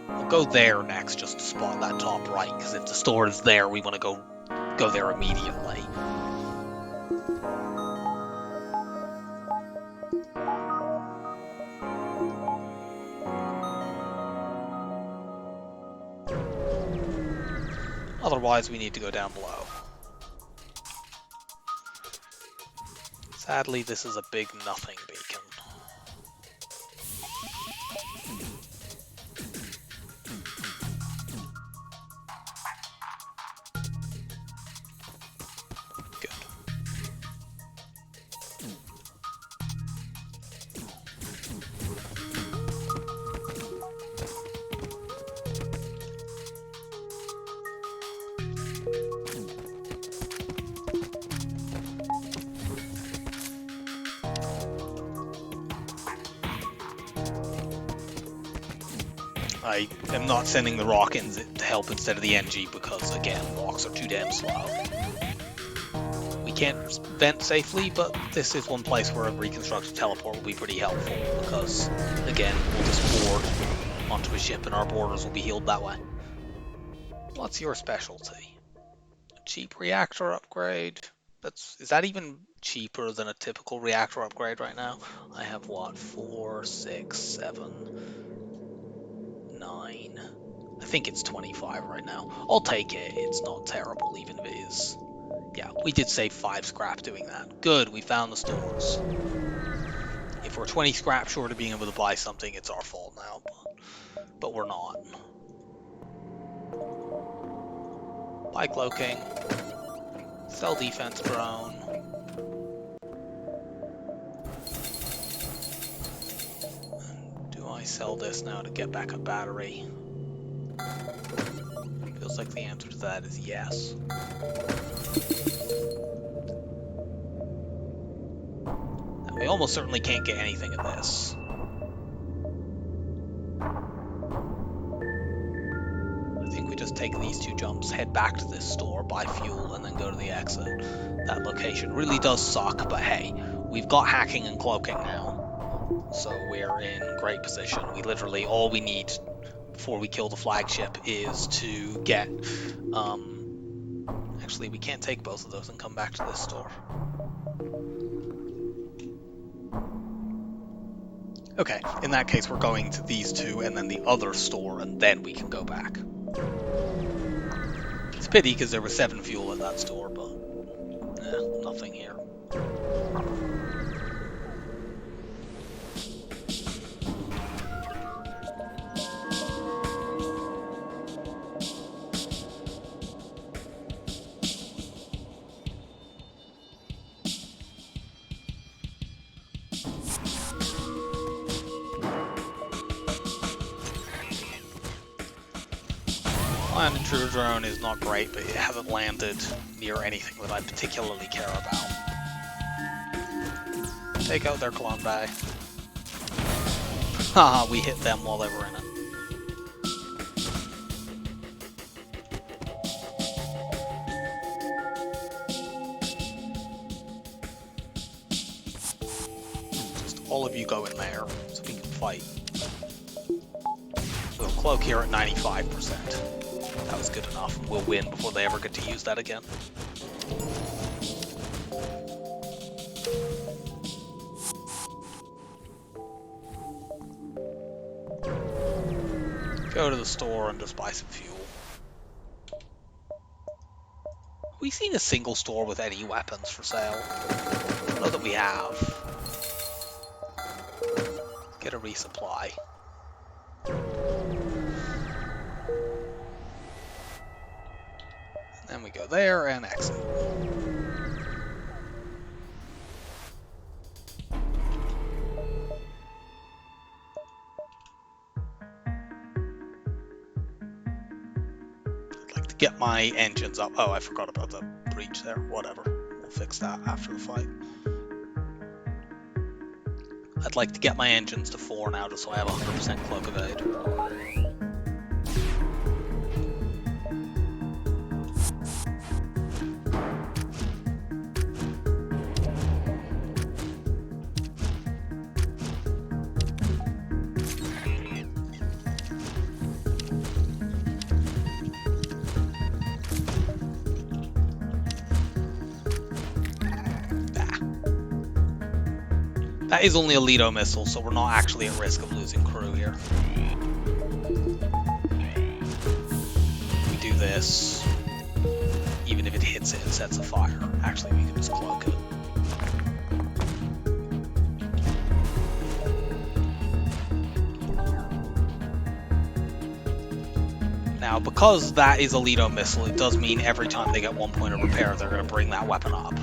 We'll go there next just to spot that top right, because if the store is there, we want to go there immediately. Otherwise, we need to go down below. Sadly, this is a big nothing beacon. Good. I am not sending the rock in to help instead of the NG because, again, rocks are too damn slow. We can't vent safely, but this is one place where a reconstructed teleport will be pretty helpful because, again, we'll just board onto a ship and our borders will be healed that way. What's your specialty? A cheap reactor upgrade? Is that even cheaper than a typical reactor upgrade right now? I have what, 4, 6, 7, 9. I think it's 25 right now. I'll take it. It's not terrible, even if it is. Yeah, we did save 5 scrap doing that. Good, we found the stores. If we're 20 scrap short of being able to buy something, it's our fault now, but we're not. Buy cloaking. Sell defense drone. Do I sell this now to get back a battery? Feels like the answer to that is yes. Now, we almost certainly can't get anything in this. I think we just take these 2 jumps, head back to this store, buy fuel, and then go to the exit. That location really does suck, but hey, we've got hacking and cloaking now, so we're in great position. We literally, all we need before we kill the flagship is to get, actually we can't take both of those and come back to this store. Okay, in that case we're going to these 2 and then the other store and then we can go back. It's a pity because there was 7 fuel in that store, but nothing here. Land intruder drone is not great, but it hasn't landed near anything that I particularly care about. Take out their clone bay. Haha, we hit them while they were in it. Just all of you go in there so we can fight. We'll cloak here at 95%. That was good enough. We'll win before they ever get to use that again. Go to the store and just buy some fuel. Have we seen a single store with any weapons for sale? I don't know that we have. Get a resupply. And we go there and exit. I'd like to get my engines up. Oh, I forgot about the breach there. Whatever. We'll fix that after the fight. I'd like to get my engines to 4 now, just so I have 100% cloak evade. That is only a Lido missile, so we're not actually at risk of losing crew here. We do this. Even if it hits it and sets a fire, actually we can just cloak it. Now, because that is a Lido missile, it does mean every time they get 1 point of repair, they're going to bring that weapon up.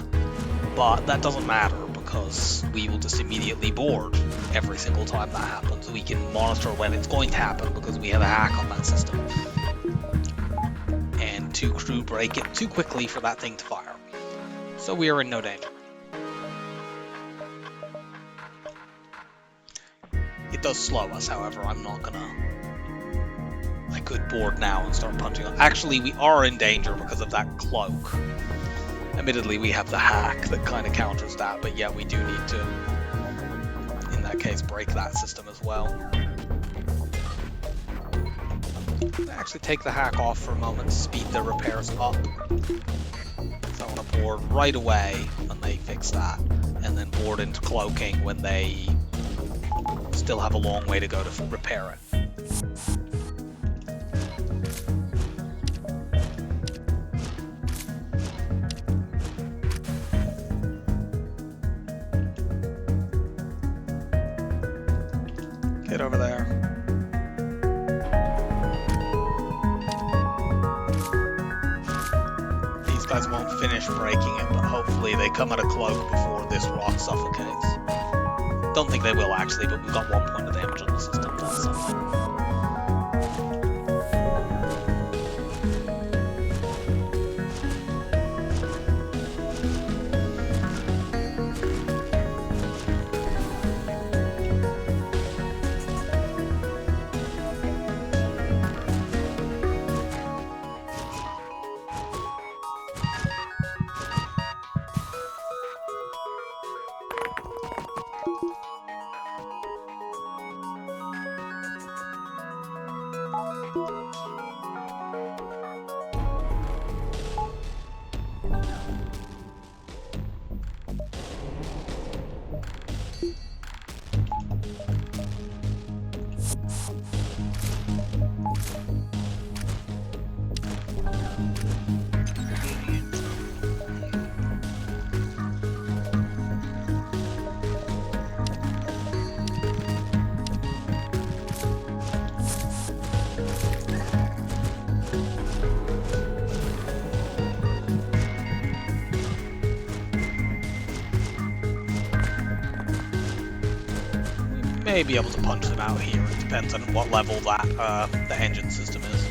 But that doesn't matter, because we will just immediately board every single time that happens. We can monitor when it's going to happen because we have a hack on that system. And 2 crew break it too quickly for that thing to fire. So we are in no danger. It does slow us, however. I'm not gonna... I could board now and start punching on. Actually, we are in danger because of that cloak. Admittedly, we have the hack that kind of counters that, but yeah, we do need to, in that case, break that system as well. Actually take the hack off for a moment to speed the repairs up. So I want to board right away when they fix that, and then board into cloaking when they still have a long way to go to repair it. Get over there. These guys won't finish breaking it, but hopefully they come at a cloak before this rock suffocates. Don't think they will actually, but we've got 1 point of damage on the system. That's something. May be able to punch them out here. It depends on what level that the engine system is.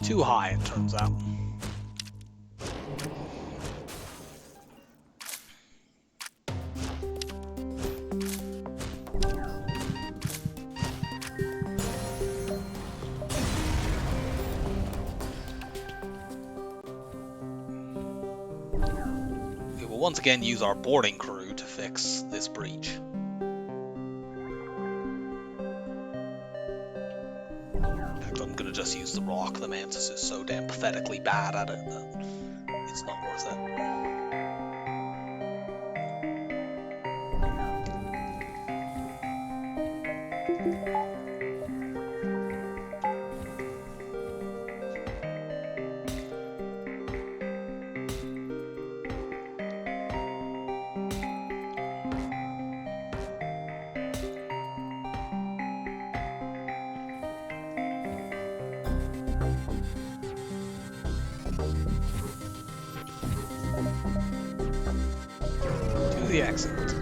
Too high, it turns out. Once again use our boarding crew to fix this breach. In fact, I'm gonna just use the rock. The Mantis is so damn pathetically bad at it that it's not worth it. the exit.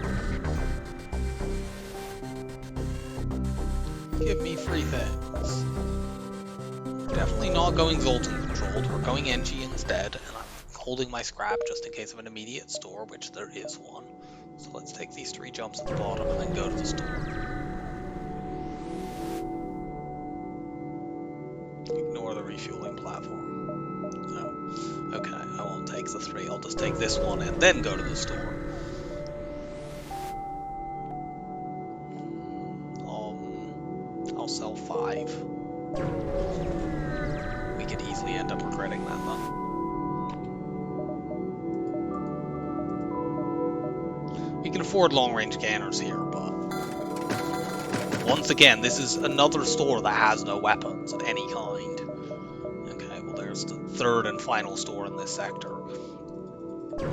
Give me free things. We're definitely not going Zoltan controlled, we're going NG instead, and I'm holding my scrap just in case of an immediate store, which there is one. So let's take these 3 jumps at the bottom and then go to the store. Ignore the refueling platform. No. Okay, I won't take the 3, I'll just take this one and then go to the store. I'll sell 5. We could easily end up regretting that though. We can afford long-range scanners here, but once again, this is another store that has no weapons of any kind. Okay, well there's the 3rd and final store in this sector.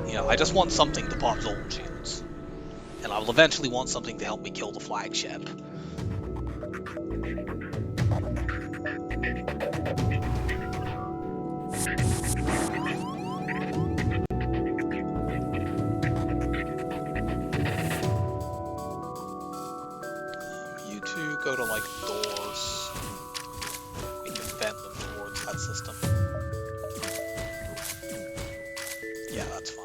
You know, I just want something to pop Zoltan shields. And I will eventually want something to help me kill the flagship. You two go to, like, doors. We can bend them towards that system. Yeah, that's fine.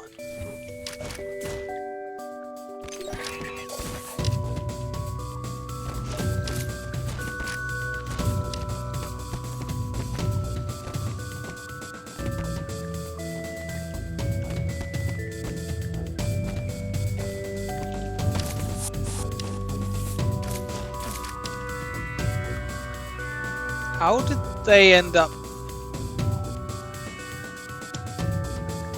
How did they end up...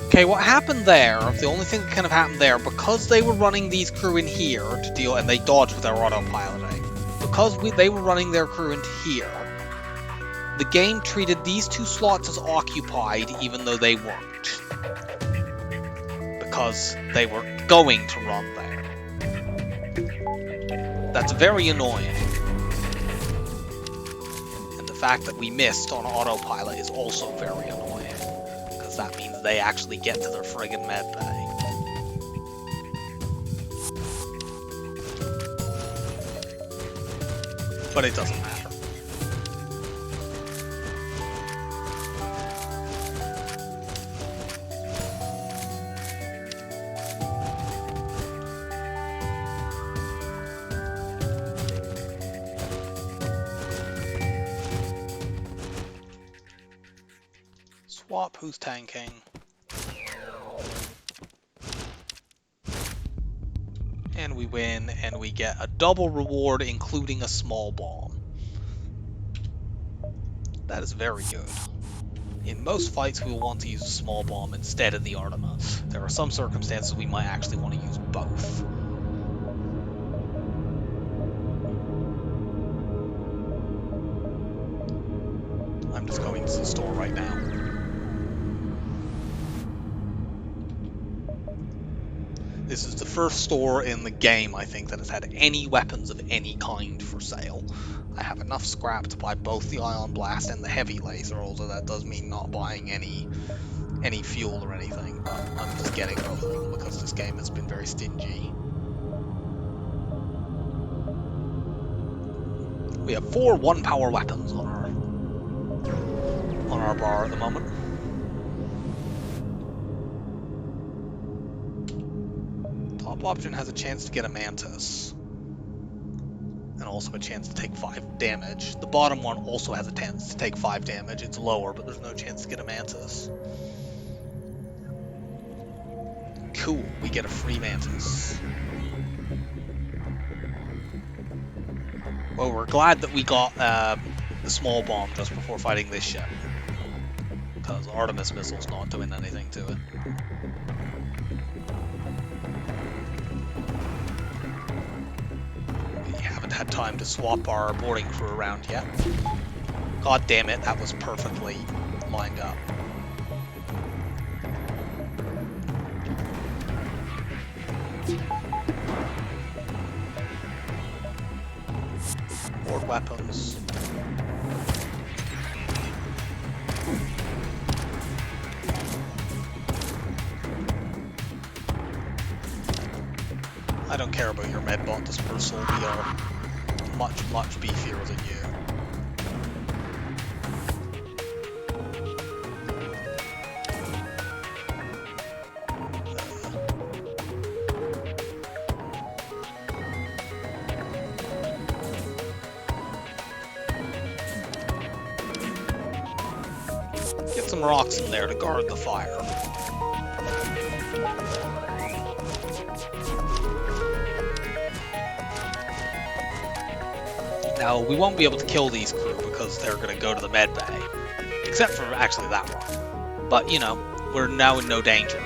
Okay, what happened there, the only thing that kind of happened there, because they were running these crew in here to deal, and they dodged with their autopiloting, because they were running their crew into here, the game treated these 2 slots as occupied even though they weren't. Because they were going to run there. That's very annoying. The fact that we missed on autopilot is also very annoying, because that means they actually get to their friggin' med bay. But it doesn't matter. Swap who's tanking. And we win, and we get a double reward, including a small bomb. That is very good. In most fights, we will want to use a small bomb instead of the Artemis. There are some circumstances we might actually want to use both. I'm just going to the store right now. This is the first store in the game, I think, that has had any weapons of any kind for sale. I have enough scrap to buy both the Ion Blast and the Heavy Laser, although that does mean not buying any fuel or anything, but I'm just getting both of them because this game has been very stingy. We have 4 1-power weapons on our bar at the moment. Top option has a chance to get a Mantis, and also a chance to take 5 damage. The bottom one also has a chance to take 5 damage. It's lower, but there's no chance to get a Mantis. Cool, we get a free Mantis. Well, we're glad that we got the small bomb just before fighting this ship, because Artemis missile's not doing anything to it. We haven't had time to swap our boarding crew around yet. God damn it, that was perfectly lined up. Board weapons. I don't care about your medbot dispersal, we are much, much beefier than you. Get some rocks in there to guard the fire. Now, we won't be able to kill these crew because they're going to go to the med bay. Except for actually that one. But, you know, we're now in no danger.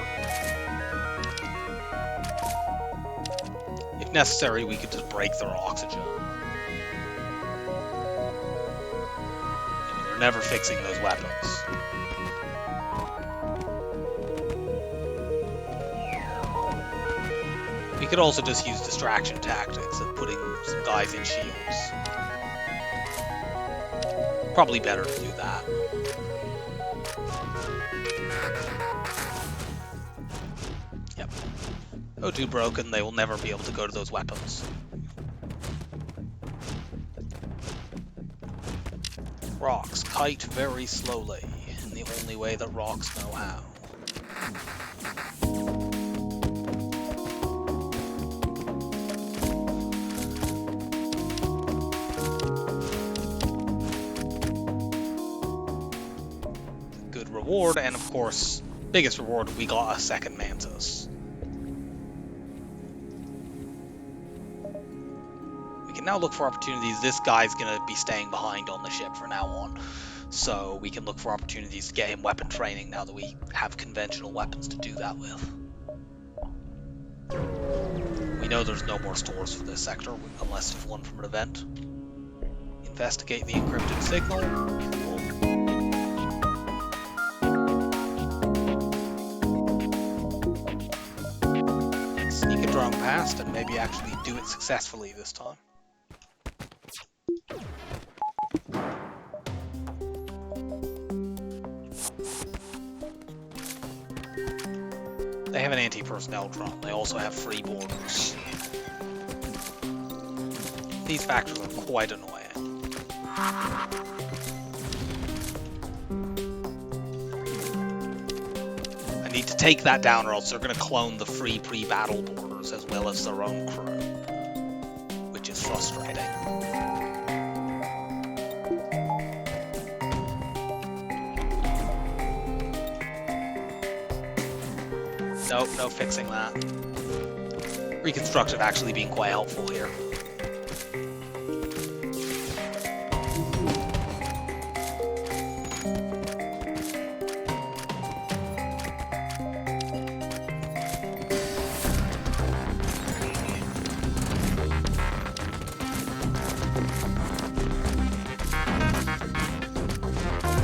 If necessary, we could just break their oxygen. They're never fixing those weapons. We could also just use distraction tactics of putting some guys in shields. Probably better to do that. Yep. O2 broken, they will never be able to go to those weapons. Rocks kite very slowly, in the only way that rocks know how. Good reward, and of course, biggest reward, we got a second Mantis. We can now look for opportunities. This guy's gonna be staying behind on the ship from now on, so we can look for opportunities to get him weapon training now that we have conventional weapons to do that with. We know there's no more stores for this sector, unless there's one from an event. Investigate the encrypted signal. Cool. Sneak a drone past and maybe actually do it successfully this time. They have an anti-personnel drone. They also have free borders. These factors are quite annoying. I need to take that down or else they're going to clone the free pre-battle borders as well as their own crew, which is frustrating. Nope, no fixing that. Reconstructive actually being quite helpful here.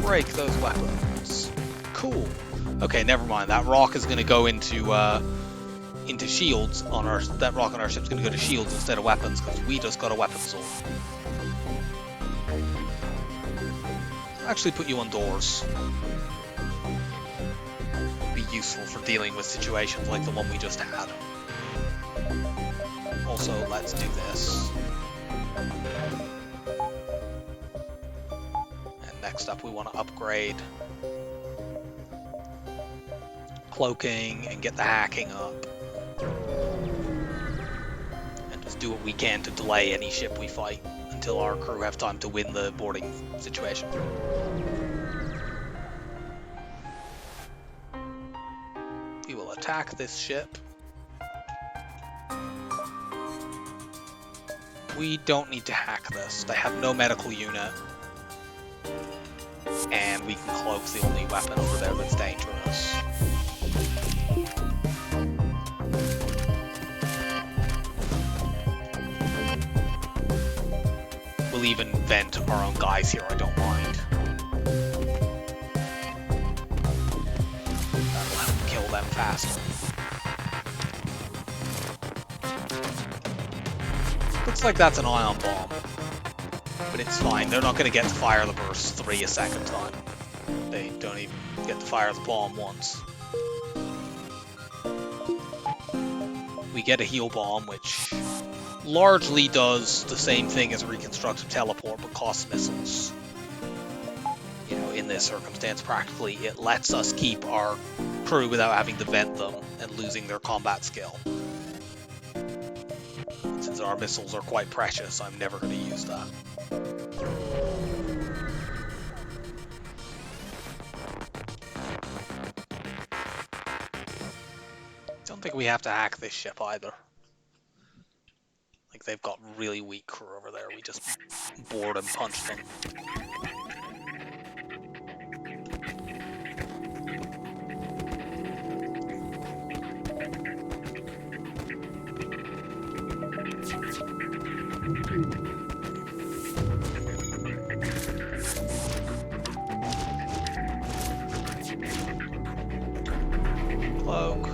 Break those weapons. Cool. Okay, never mind. That rock is going to go into shields on our. That rock on our ship's going to go to shields instead of weapons because we just got a weapon zone. Actually, put you on doors. Be useful for dealing with situations like the one we just had. Also, let's do this. And next up, we want to upgrade cloaking and get the hacking up. And just do what we can to delay any ship we fight until our crew have time to win the boarding situation. We will attack this ship. We don't need to hack this. They have no medical unit. And we can cloak the only weapon over there that's dangerous. We'll even vent our own guys here, I don't mind. That'll help kill them faster. Looks like that's an ion bomb. But it's fine, they're not going to get to fire the burst 3 a second time. They don't even get to fire the bomb once. we get a heal bomb, which largely does the same thing as a reconstructive teleport, but costs missiles. You know, in this circumstance, practically, it lets us keep our crew without having to vent them and losing their combat skill. Since our missiles are quite precious, I'm never going to use that. Don't think we have to hack this ship either. Like, they've got really weak crew over there. We just board and punch them. Cloak.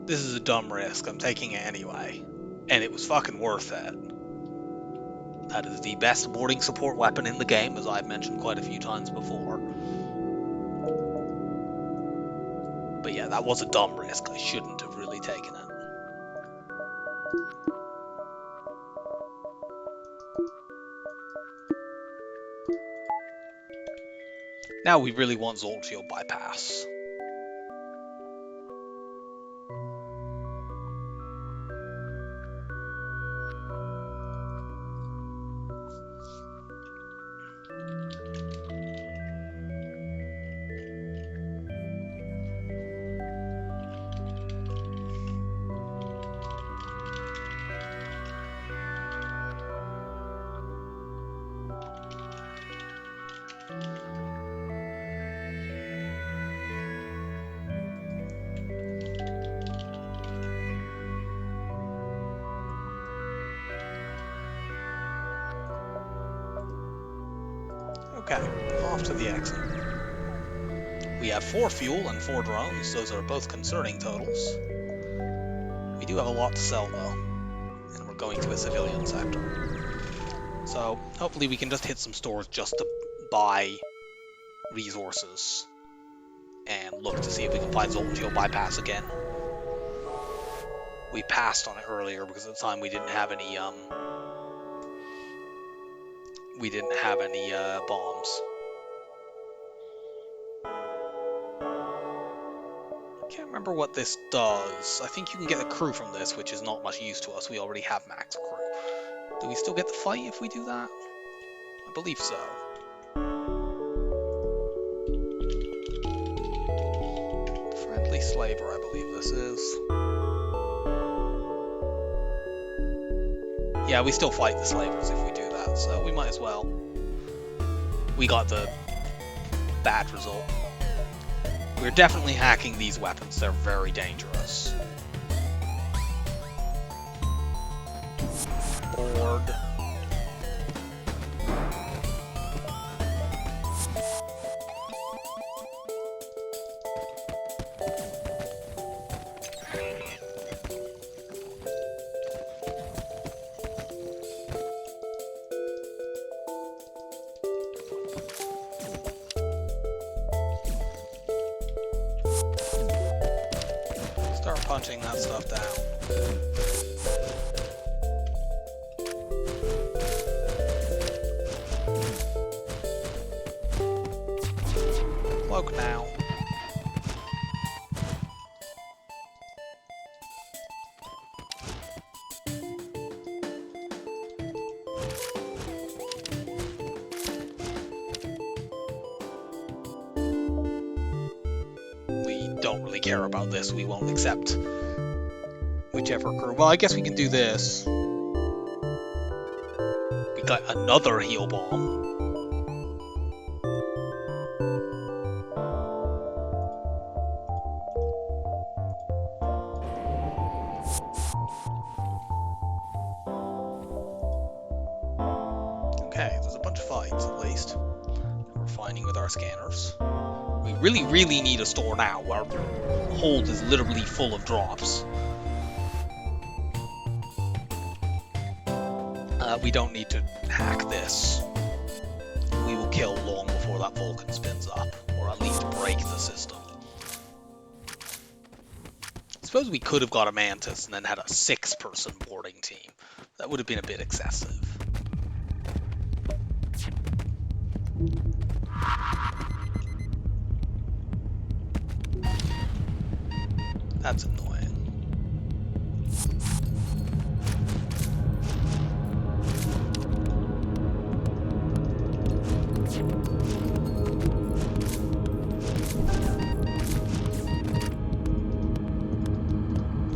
This is a dumb risk. I'm taking it anyway. And it was fucking worth it. That is the best boarding support weapon in the game, as I've mentioned quite a few times before. But yeah, that was a dumb risk. I shouldn't have really taken it. Now we really want Zolt Shield bypass. Okay, off to the exit. We have 4 fuel and 4 drones. Those are both concerning totals. We do have a lot to sell, though. And we're going to a civilian sector. So, hopefully we can just hit some stores just to buy resources. And look to see if we can find Zolt Shield bypass again. We passed on it earlier because at the time we didn't have any, bombs. I can't remember what this does. I think you can get a crew from this, which is not much use to us. We already have max crew. Do we still get the fight if we do that? I believe so. Friendly slaver, I believe this is. Yeah, we still fight the slavers if we do that, so we might as well. We got the bad result. We're definitely hacking these weapons. They're very dangerous. Board. Start punching that stuff down. Cloak now. Don't really care about this. We won't accept whichever crew. Well, I guess we can do this. We got another heal bomb. Okay, there's a bunch of fights at least. We're finding with our scanners. We really, really need a store now. Our hold is literally full of drops. We don't need to hack this. We will kill long before that Vulcan spins up, or at least break the system. I suppose we could have got a Mantis and then had a 6-person boarding team. That would have been a bit excessive. That's annoying.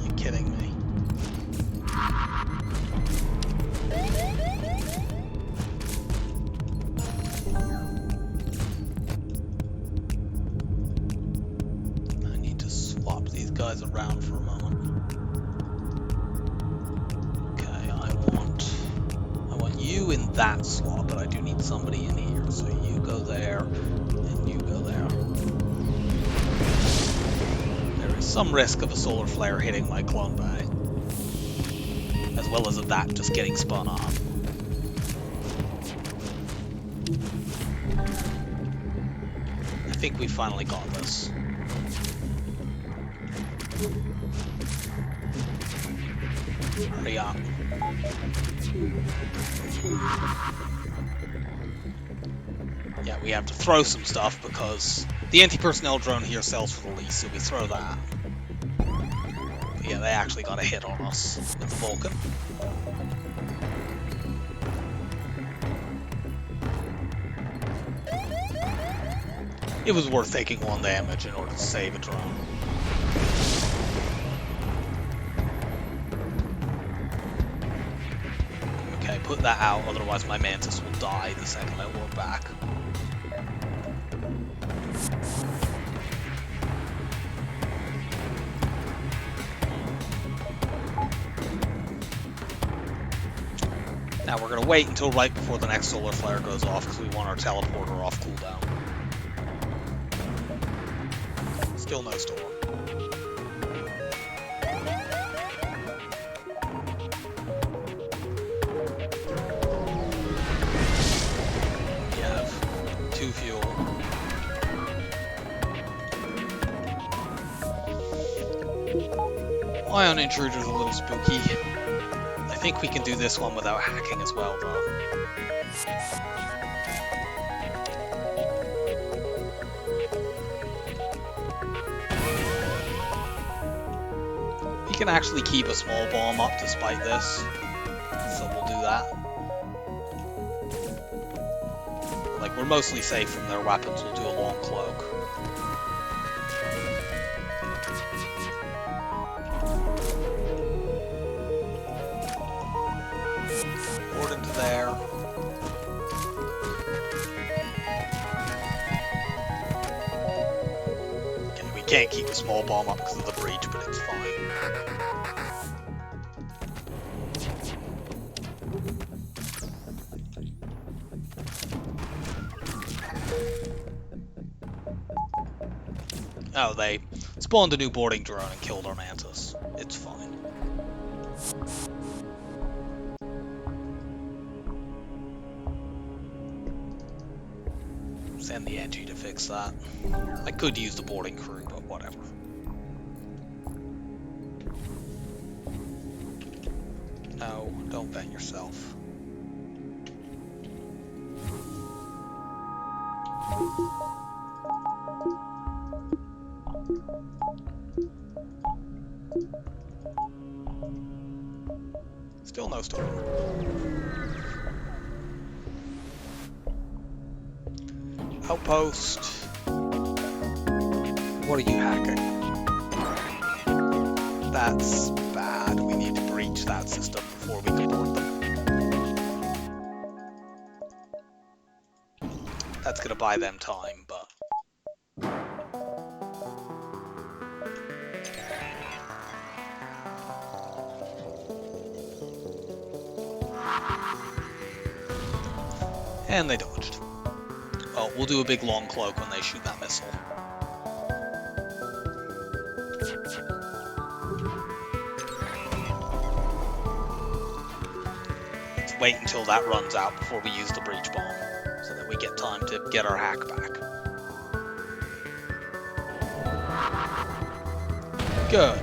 You kidding me? I need to swap these guys around for a moment. Okay, I want you in that slot, but I do need somebody in here. So you go there, and you go there. There is some risk of a solar flare hitting my clone bay, as well as of that just getting spun up. I think we finally got this. Hurry up. Yeah, we have to throw some stuff because the anti-personnel drone here sells for the least, so we throw that. But yeah, they actually got a hit on us with the Vulcan. It was worth taking 1 damage in order to save a drone. Okay, put that out, otherwise my Mantis will die the second I warp back. Now we're going to wait until right before the next solar flare goes off because we want our teleporter off cooldown. Still no storm. We have 2 fuel. Ion Intruder's a little spooky. I think we can do this one without hacking as well, though. We can actually keep a small bomb up despite this, so we'll do that. Like, we're mostly safe from their weapons, we'll do a long cloak. Board into there. Okay, we can't keep a small bomb up because of the breach, but it's fine. Oh, they spawned a new boarding drone and killed our Mantis. It's fine. Send the Engie to fix that. I could use the boarding crew, but whatever. No, don't vent yourself. Still no storm. Outpost. What are you hacking? That's bad. We need to breach that system before we can board them. That's gonna buy them time, but... And they dodged. Oh, we'll do a big long cloak when they shoot that missile. Let's wait until that runs out before we use the breach bomb, so that we get time to get our hack back. Good.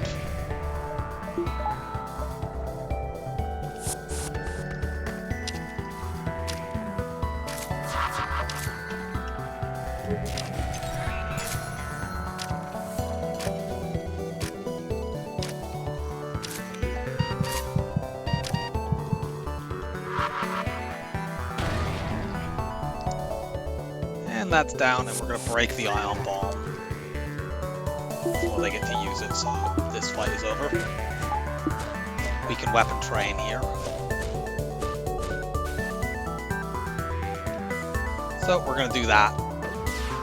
And that's down, and we're going to break the ion bomb before they get to use it, so this fight is over. We can weapon train here. So we're going to do that,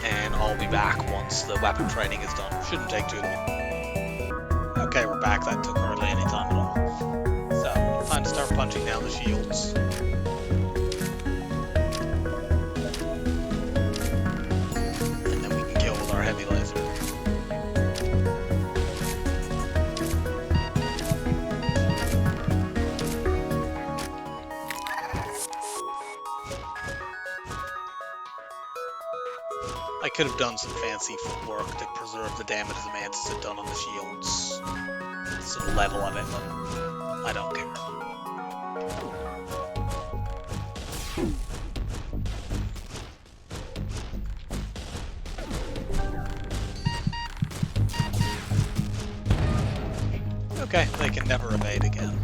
and I'll be back once the weapon training is done. Shouldn't take too long. Okay, we're back. That took hardly any time at all. So, time to start punching down the shields. Heavy laser. I could have done some fancy footwork to preserve the damage the Mantis had done on the shields. So the level of it, but I don't care. Okay, they can never evade again.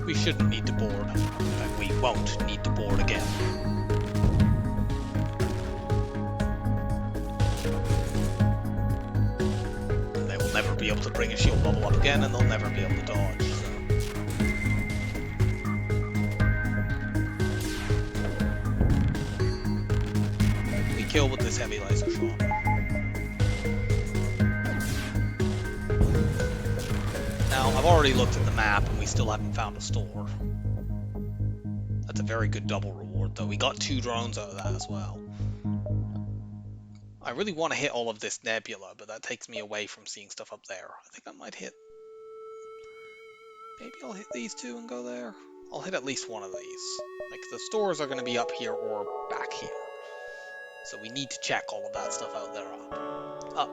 We shouldn't need to board. In fact, we won't need to board again. And they will never be able to bring a shield bubble up again, and they'll never be able to dodge. Kill with this heavy laser shot. Now, I've already looked at the map and we still haven't found a store. That's a very good double reward, though. We got 2 drones out of that as well. I really want to hit all of this nebula, but that takes me away from seeing stuff up there. I think I might hit... Maybe I'll hit these 2 and go there? I'll hit at least one of these. Like, the stores are going to be up here or back here. So we need to check all of that stuff out there up.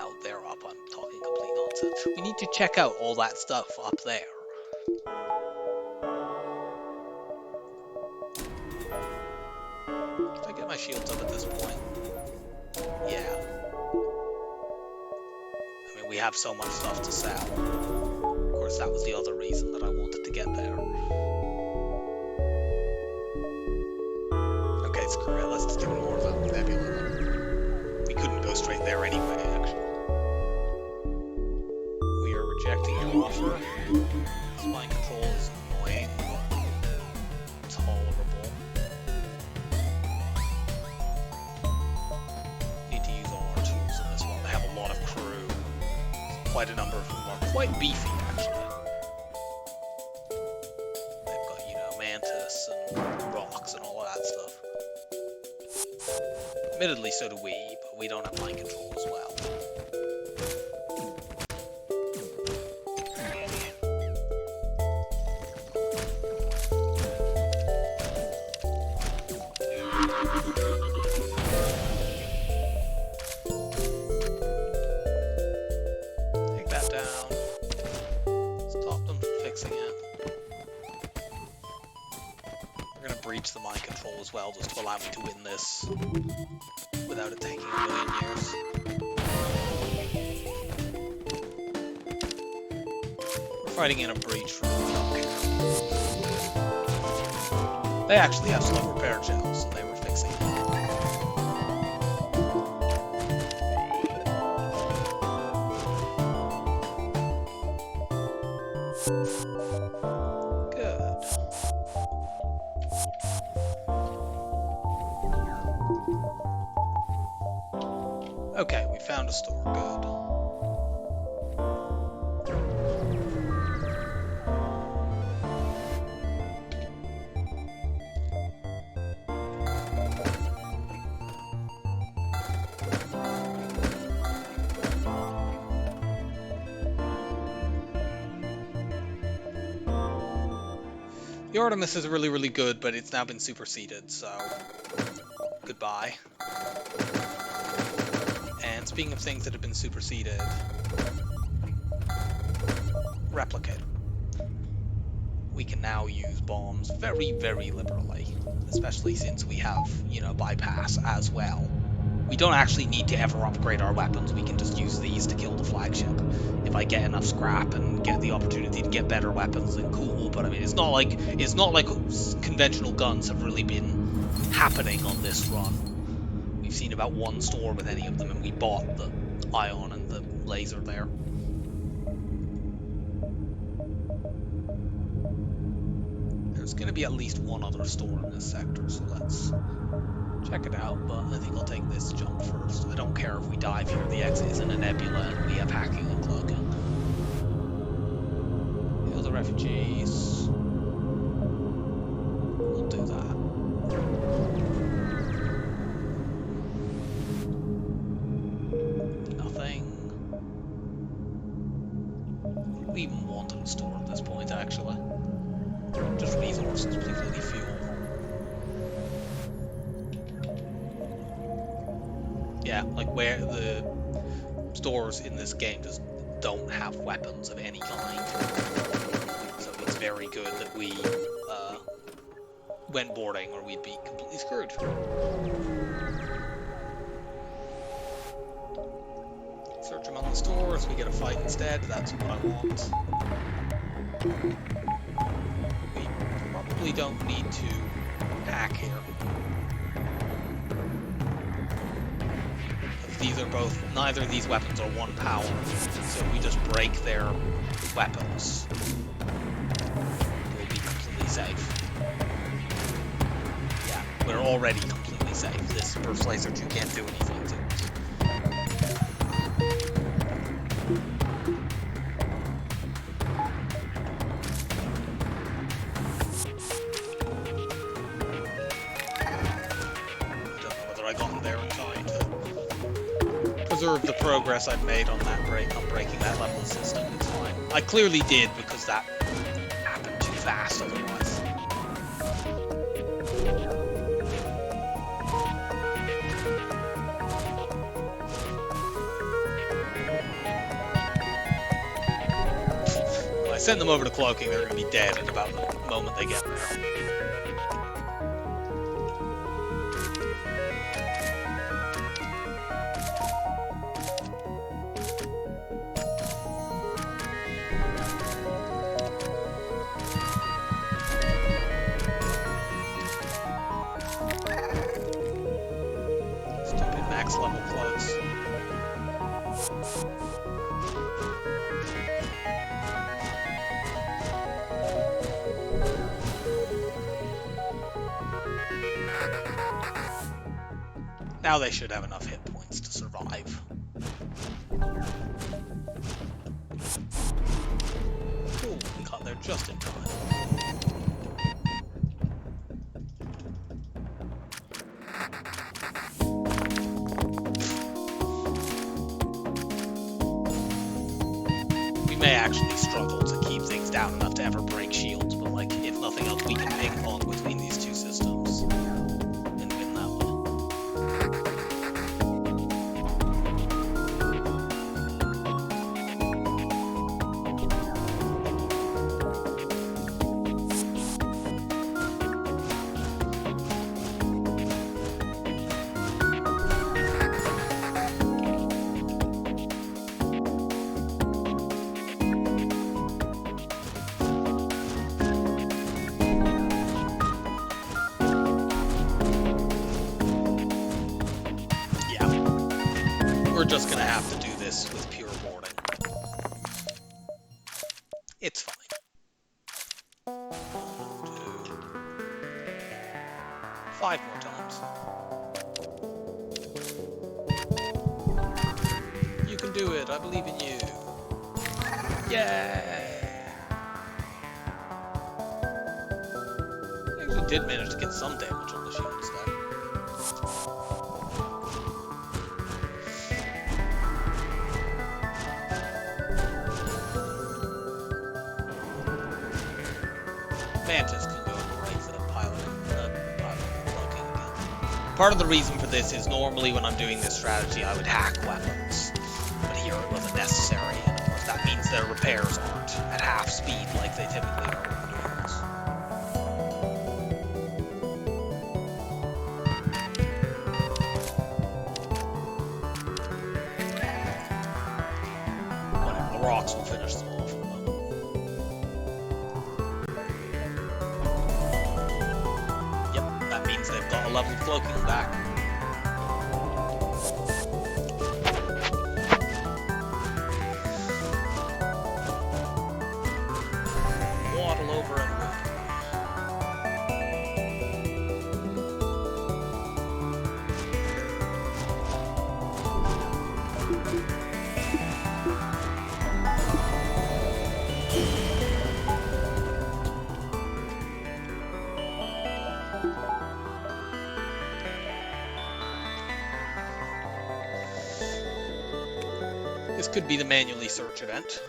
Out there up, I'm talking complete nonsense. We need to check out all that stuff up there. Did I get my shields up at this point? Yeah. I mean, we have so much stuff to sell. Of course, that was the other reason that I wanted to get there. Okay, screw it. Let's just do more of that nebula. We couldn't go straight there anyway, actually. We are rejecting your offer. Spine control is annoying, but it's tolerable. Need to use all our tools in this one. They have a lot of crew. Quite a number of them are quite beefy, actually. They've got, you know, Mantis and rocks and all of that stuff. Admittedly, so do we, but we don't have mind control as well. Take that down. Stop them from fixing it. We're gonna breach the mind control as well, just to allow me to win this without it taking a million years. We're fighting in a breach room, we don't care. They actually have slow repair gels, so they were fixing it. Good. Okay, we found a store. Good. The Artemis is really, really good, but it's now been superseded, so goodbye. And speaking of things that have been superseded, Replicator. We can now use bombs very, very liberally, especially since we have, you know, bypass as well. We don't actually need to ever upgrade our weapons, we can just use these to kill the flagship. If I get enough scrap and get the opportunity to get better weapons, then cool, but I mean, it's not like conventional guns have really been happening on this run. We've seen about one store with any of them, and we bought the ion and the laser there. There's going to be at least one other store in this sector, so let's check it out, but I think I'll take this jump first. I don't care if we dive here, the exit is in a nebula and we have hacking and cloaking. Heal the refugees. We'll do that. Nothing. We even wanted a store at this point, actually. Just resources, particularly fuel. Yeah, like where the stores in this game just don't have weapons of any kind. So it's very good that we went boarding or we'd be completely screwed. Search among the stores, we get a fight instead, that's what I want. We probably don't need to hack here. These are both, neither of these weapons are 1 power, so if we just break their weapons, we'll be completely safe. Yeah, we're already completely safe. This burst laser 2 can't do anything to us. I don't know whether I got in there in time to preserve the progress I've made on that on breaking that level of system. It's fine. I clearly did because that happened too fast otherwise. When I send them over to cloaking, they're going to be dead at about the moment they get there. Level close. Now they should have enough hit points to survive. Cool, we got there just in time. May actually struggle to keep things down enough to ever break shields, but like, if nothing else, we can ping pong between these two systems and win that one. We're just gonna have to do this with pure boarding. It's fine. 1, 2, 5 more times. You can do it, I believe in you. Yay! I actually did manage to get some damage on the shields though. Mantis can go Part of the reason for this is normally when I'm doing this strategy I would hack weapons, but here it wasn't necessary, and of course that means their repairs aren't at half speed like they typically are when we're doing this. Whatever, the rocks will finish them off. Yep, that means they've got a level cloaking back. Waddle over and around. This could be the manually search event.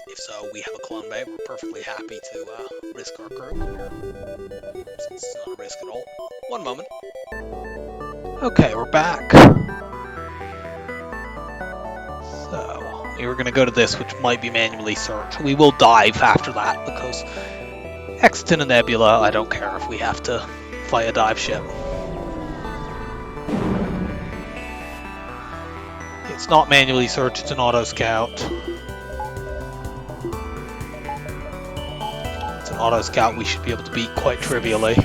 If so, we have a clone bay. We're perfectly happy to risk our crew, since it's not a risk at all. One moment. Okay, we're back. So, we were going to go to this, which might be manually search. We will dive after that, because Exton and Nebula, I don't care if we have to fight a dive ship. It's not manually search, it's an auto scout. It's an auto scout we should be able to beat quite trivially.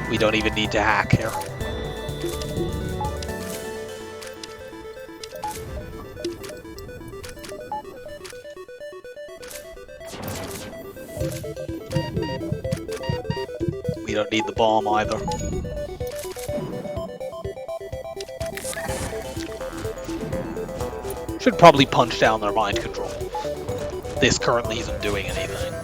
We don't even need to hack here. We don't need the bomb either. Should probably punch down their mind control. This currently isn't doing anything.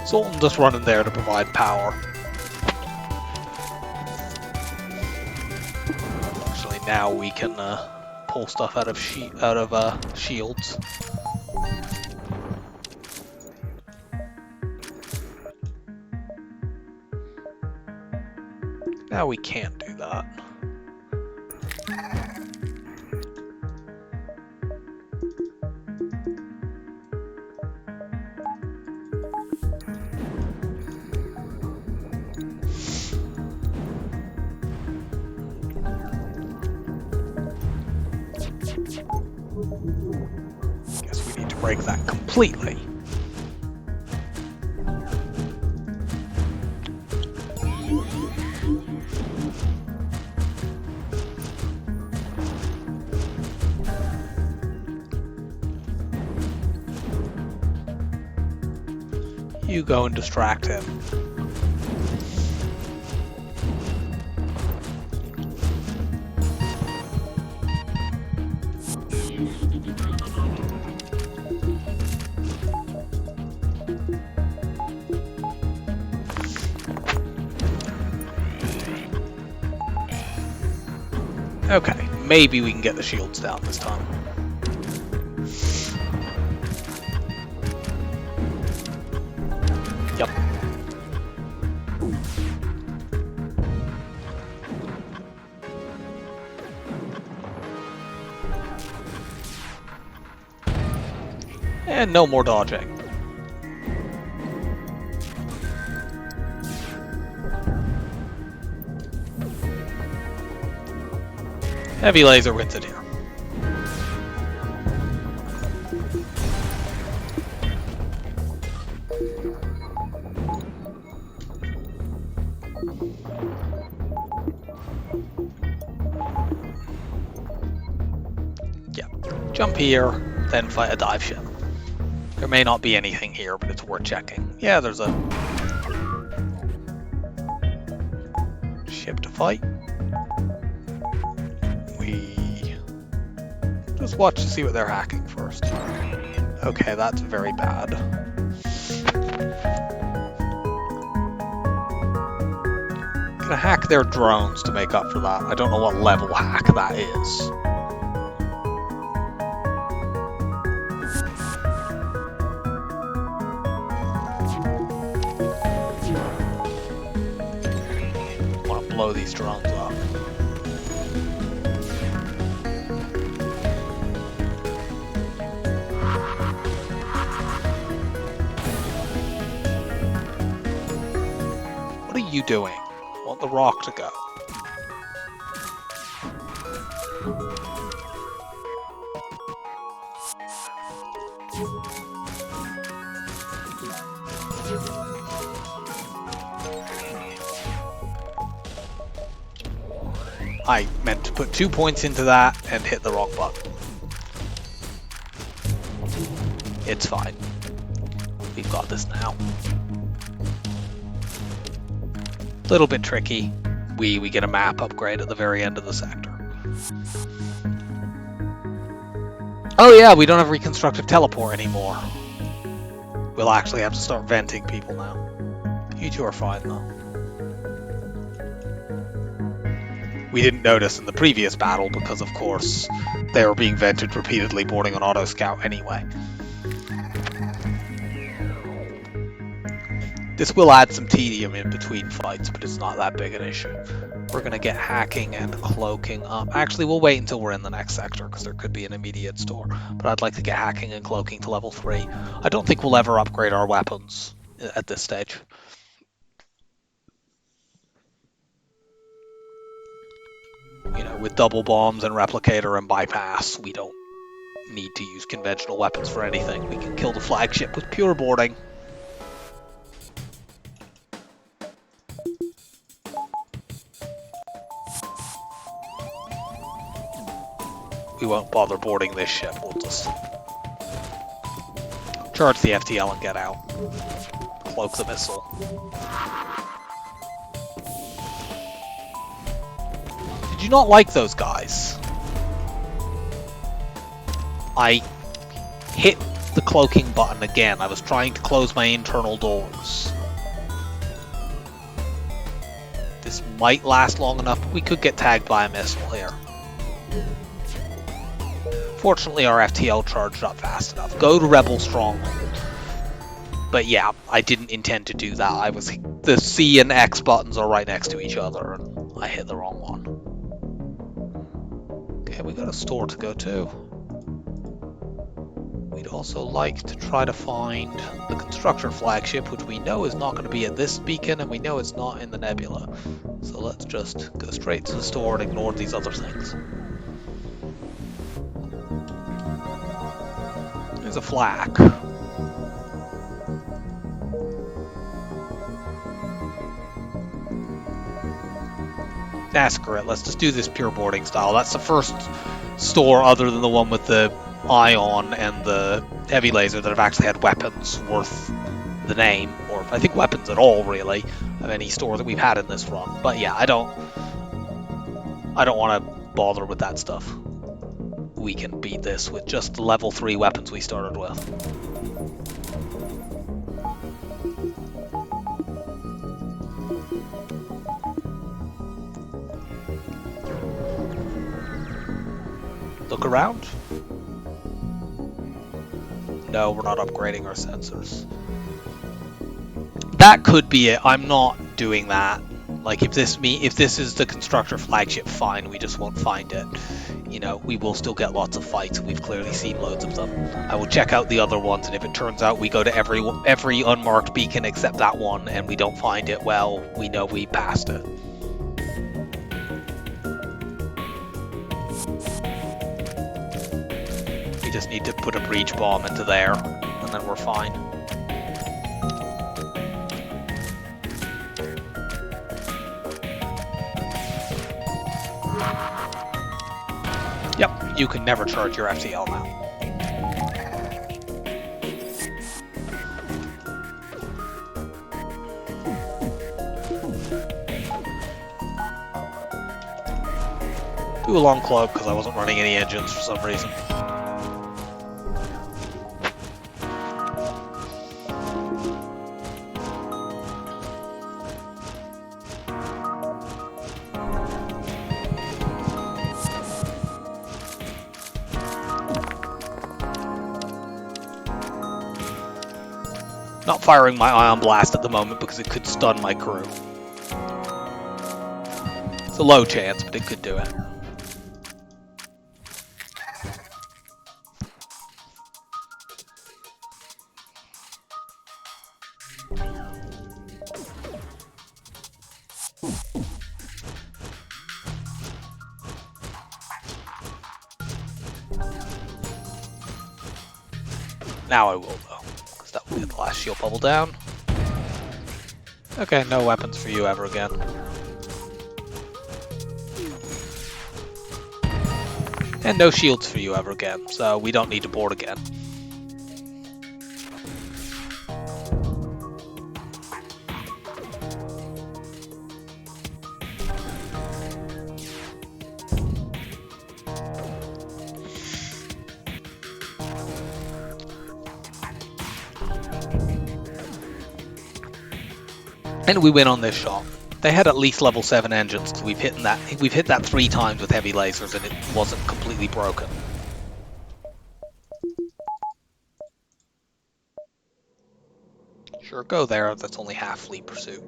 Sultan just running there to provide power. Actually, now we can pull stuff out of shields. Now we can't do that. Guess we need to break that completely. You go and distract him. Okay, maybe we can get the shields down this time. Yep. And no more dodging. Heavy laser wins it here. Yeah, jump here, then fight a dive ship. There may not be anything here, but it's worth checking. Yeah, there's a ship to fight. Just watch to see what they're hacking first. Okay, that's very bad. Gonna hack their drones to make up for that. I don't know what level hack that is. I want to blow these drones up. What are you doing? I want the rock to go. I meant to put 2 points into that and hit the wrong button. It's fine. We've got this now. Little bit tricky. We get a map upgrade at the very end of the sector. Oh yeah, we don't have reconstructive teleport anymore. We'll actually have to start venting people now. You two are fine though. We didn't notice in the previous battle because of course they were being vented repeatedly boarding an auto scout anyway. This will add some tedium in between fights, but it's not that big an issue. We're going to get hacking and cloaking up. Actually, we'll wait until we're in the next sector, because there could be an immediate store. But I'd like to get hacking and cloaking to level 3. I don't think we'll ever upgrade our weapons at this stage. You know, with double bombs and replicator and bypass, we don't need to use conventional weapons for anything. We can kill the flagship with pure boarding. We won't bother boarding this ship, we'll just charge the FTL and get out. Cloak the missile. Did you not like those guys? I hit the cloaking button again. I was trying to close my internal doors. This might last long enough. We could get tagged by a missile here. Fortunately, our FTL charged up fast enough. Go to Rebel Stronghold. But yeah, I didn't intend to do that. The C and X buttons are right next to each other, and I hit the wrong one. Okay, we got a store to go to. We'd also like to try to find the constructor flagship, which we know is not going to be at this beacon, and we know it's not in the nebula. So let's just go straight to the store and ignore these other things. There's a flak. Screw it. Let's just do this pure boarding style. That's the first store other than the one with the ion and the heavy laser that have actually had weapons worth the name, or I think weapons at all really, of any store that we've had in this run. But yeah, I don't want to bother with that stuff. We can beat this with just the level 3 weapons we started with. Look around. No, we're not upgrading our sensors. That could be it. I'm not doing that. Like, if this is the constructor flagship, fine, we just won't find it. You know, we will still get lots of fights. We've clearly seen loads of them. I will check out the other ones, and if it turns out we go to every unmarked beacon except that one, and we don't find it, well, we know we passed it. We just need to put a breach bomb into there, and then we're fine. Yep, you can never charge your FTL now. Do a long cloak because I wasn't running any engines for some reason. Not firing my ion blast at the moment because it could stun my crew. It's a low chance, but it could do it. Now I will, though, because that will get the last shield bubble down. Okay, no weapons for you ever again. And no shields for you ever again, so we don't need to board again. And we win on this shot. They had at least level 7 engines, because we've hit that 3 times with heavy lasers and it wasn't completely broken. Sure, go there, that's only half fleet pursuit.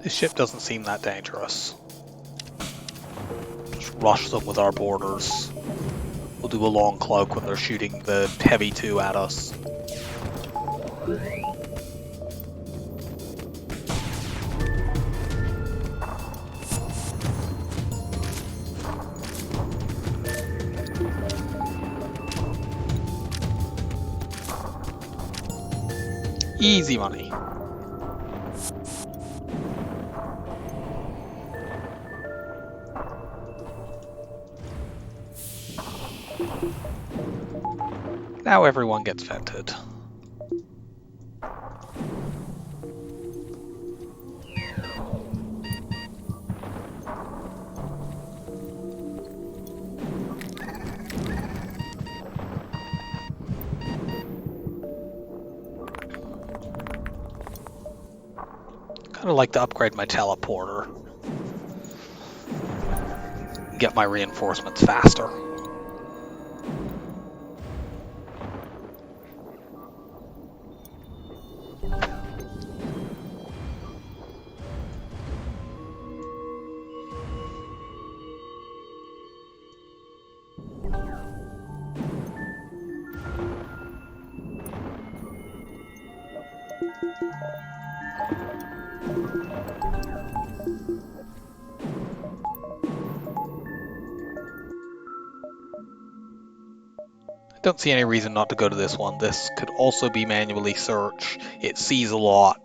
This ship doesn't seem that dangerous. Just rush them with our boarders. We'll do a long cloak when they're shooting the heavy 2 at us. Easy money. Now everyone gets vented. Kind of like to upgrade my teleporter. Get my reinforcements faster. Don't see any reason not to go to this one. This could also be manually search. It sees a lot.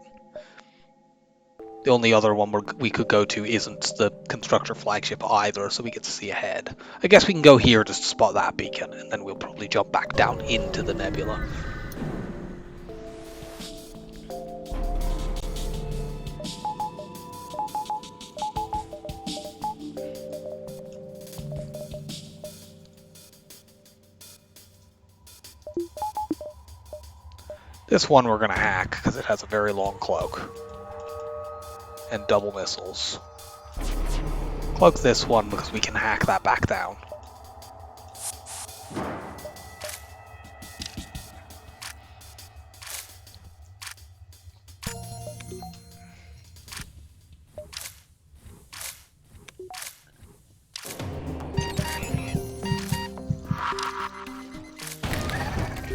The only other one we could go to isn't the constructor flagship either, so we get to see ahead. I guess we can go here just to spot that beacon, and then we'll probably jump back down into the nebula. This one we're going to hack because it has a very long cloak and double missiles. Cloak this one because we can hack that back down.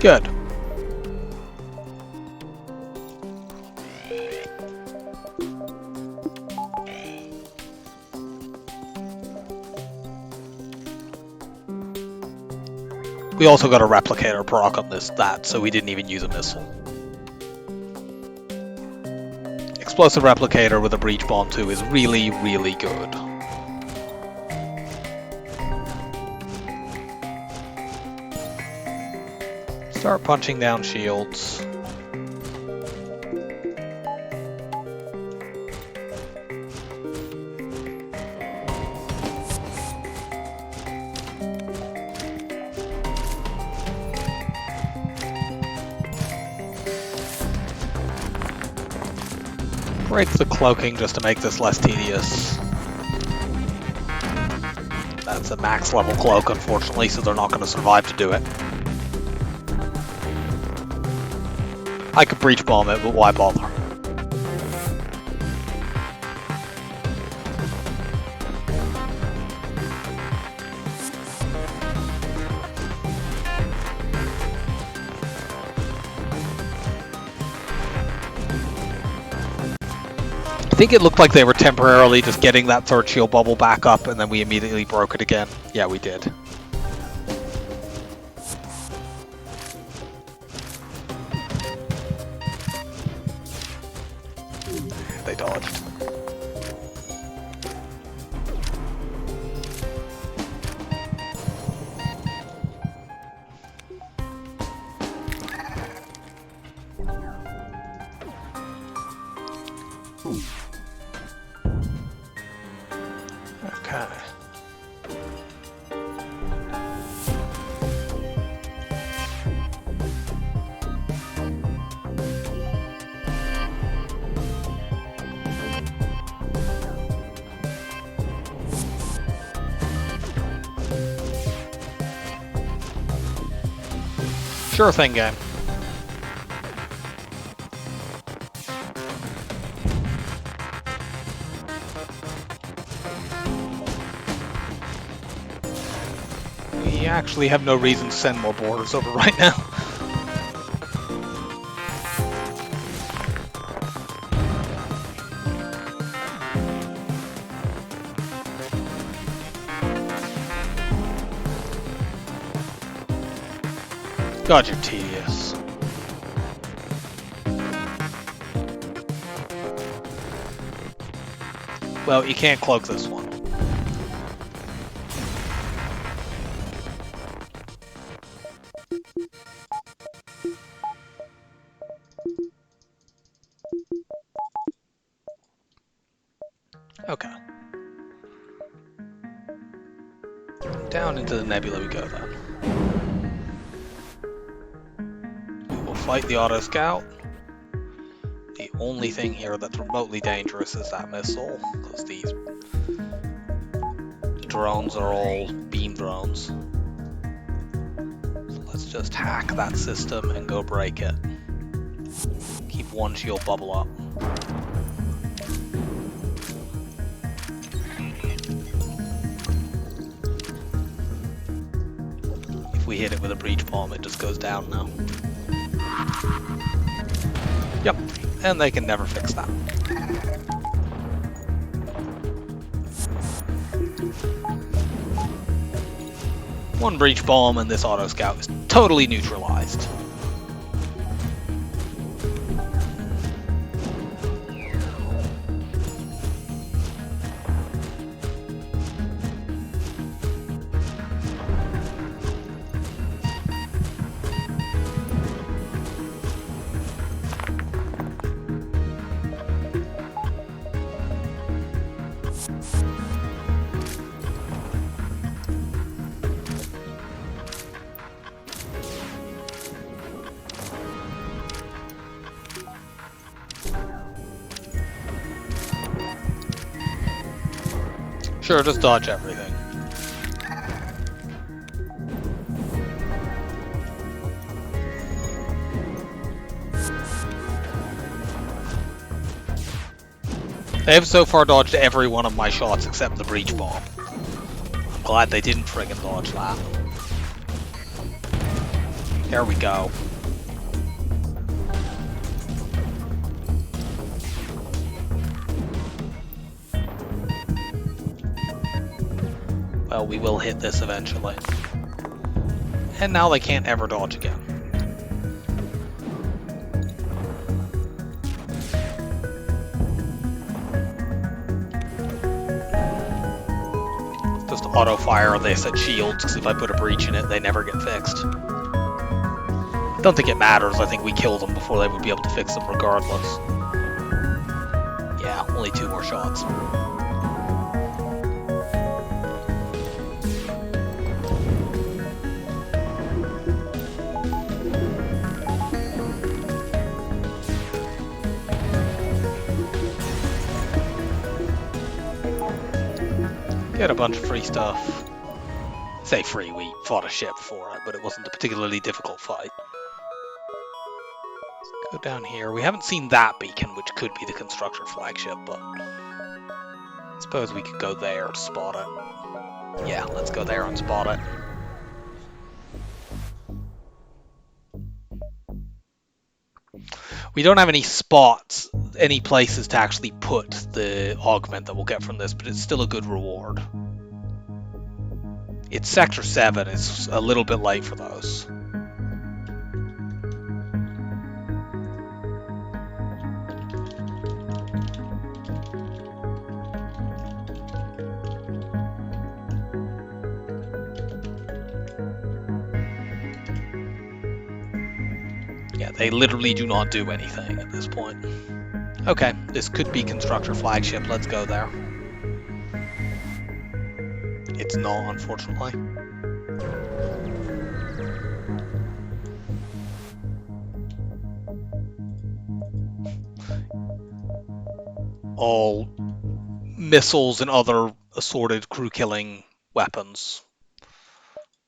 Good. We also got a replicator proc on that, so we didn't even use a missile. Explosive replicator with a breach bomb too is really, really good. Start punching down shields. Break the cloaking just to make this less tedious. That's a max level cloak, unfortunately, so they're not going to survive to do it. I could breach bomb it, but why bother? I think it looked like they were temporarily just getting that third shield bubble back up, and then we immediately broke it again. Yeah, we did. They dodged. Okay. Sure thing, game. We actually have no reason to send more boarders over right now. God, you're tedious. Well, you can't cloak this one. Okay. Down into the nebula we go then. Fight the auto scout. The only thing here that's remotely dangerous is that missile, because these drones are all beam drones. So let's just hack that system and go break it. Keep one shield bubble up. If we hit it with a breach bomb, it just goes down now. Yep, and they can never fix that. One breach bomb and this auto scout is totally neutralized. Sure, just dodge everything. They have so far dodged every one of my shots except the breach bomb. I'm glad they didn't friggin' dodge that. There we go. Well, we will hit this eventually. And now they can't ever dodge again. Just auto-fire this at shields, because if I put a breach in it, they never get fixed. I don't think it matters. I think we kill them before they would be able to fix them regardless. Yeah, only 2 more shots. Get a bunch of free stuff. Say free, we fought a ship for it, but it wasn't a particularly difficult fight. Let's go down here. We haven't seen that beacon, which could be the constructor flagship, but I suppose we could go there to spot it. Yeah, let's go there and spot it. We don't have any spots, any places to actually put the augment that we'll get from this, but it's still a good reward. It's Sector 7, it's a little bit late for those. Yeah, they literally do not do anything at this point. Okay, this could be constructor flagship, let's go there. It's not, unfortunately. All missiles and other assorted crew-killing weapons.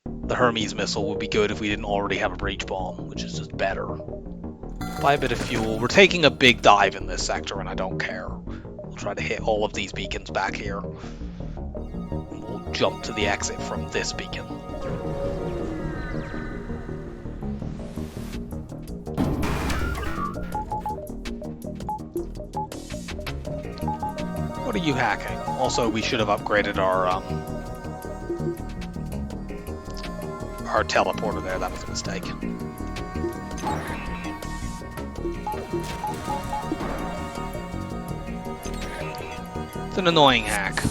The Hermes missile would be good if we didn't already have a breach bomb, which is just better. Buy a bit of fuel. We're taking a big dive in this sector, and I don't care. We'll try to hit all of these beacons back here. We'll jump to the exit from this beacon. What are you hacking? Also, we should have upgraded our teleporter there. That was a mistake. It's an annoying hack.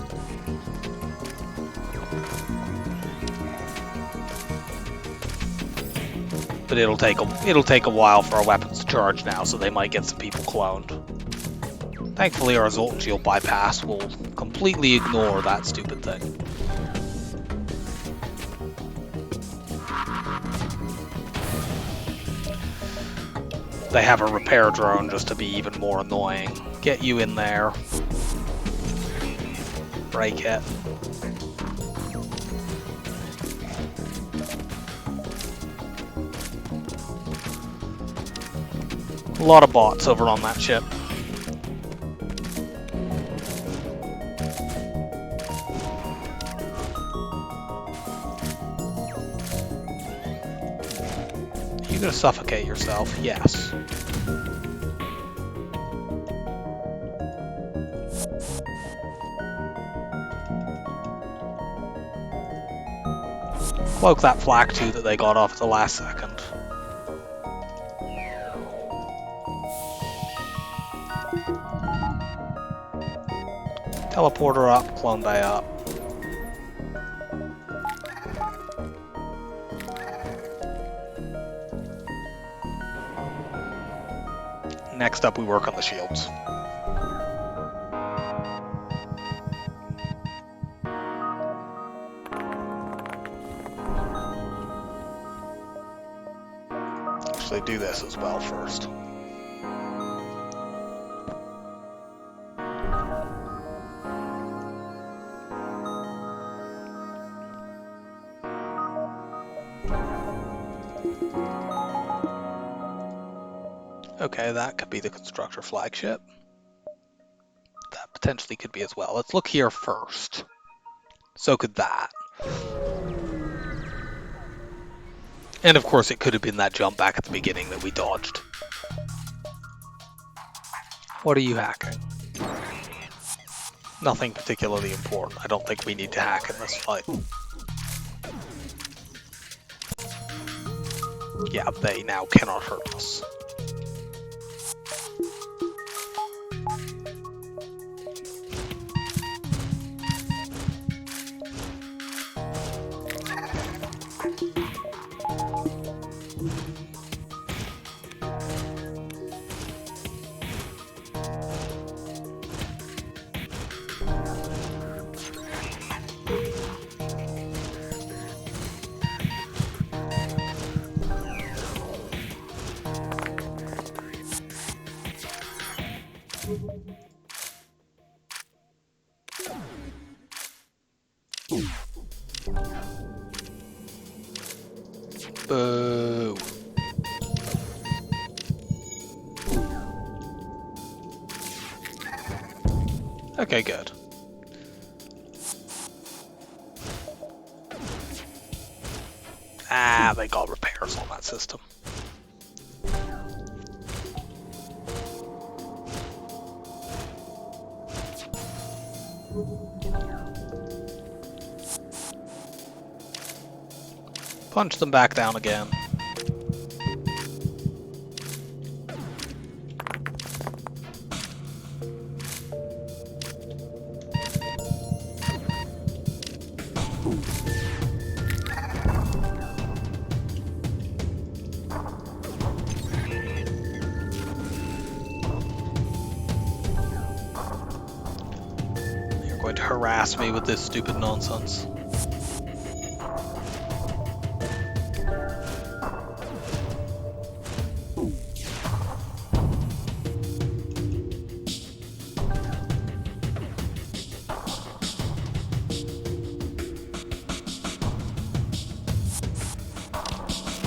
But it'll take a while for our weapons to charge now, so they might get some people cloned. Thankfully, our Zoltan Shield bypass will completely ignore that stupid thing. They have a repair drone just to be even more annoying. Get you in there. Break it. A lot of bots over on that ship. You gonna suffocate yourself? Yes. Cloak that flak too that they got off at the last second. Teleporter up, clone bay up. Next up, we work on the shields. Actually, do this as well first. Okay, that could be the constructor flagship. That potentially could be as well. Let's look here first. So could that. And of course it could have been that jump back at the beginning that we dodged. What are you hacking? Nothing particularly important. I don't think we need to hack in this fight. Yeah, they now cannot hurt us. Boo. Okay, good. Ah, they got repairs on that system. Punch them back down again. You're going to harass me with this stupid nonsense.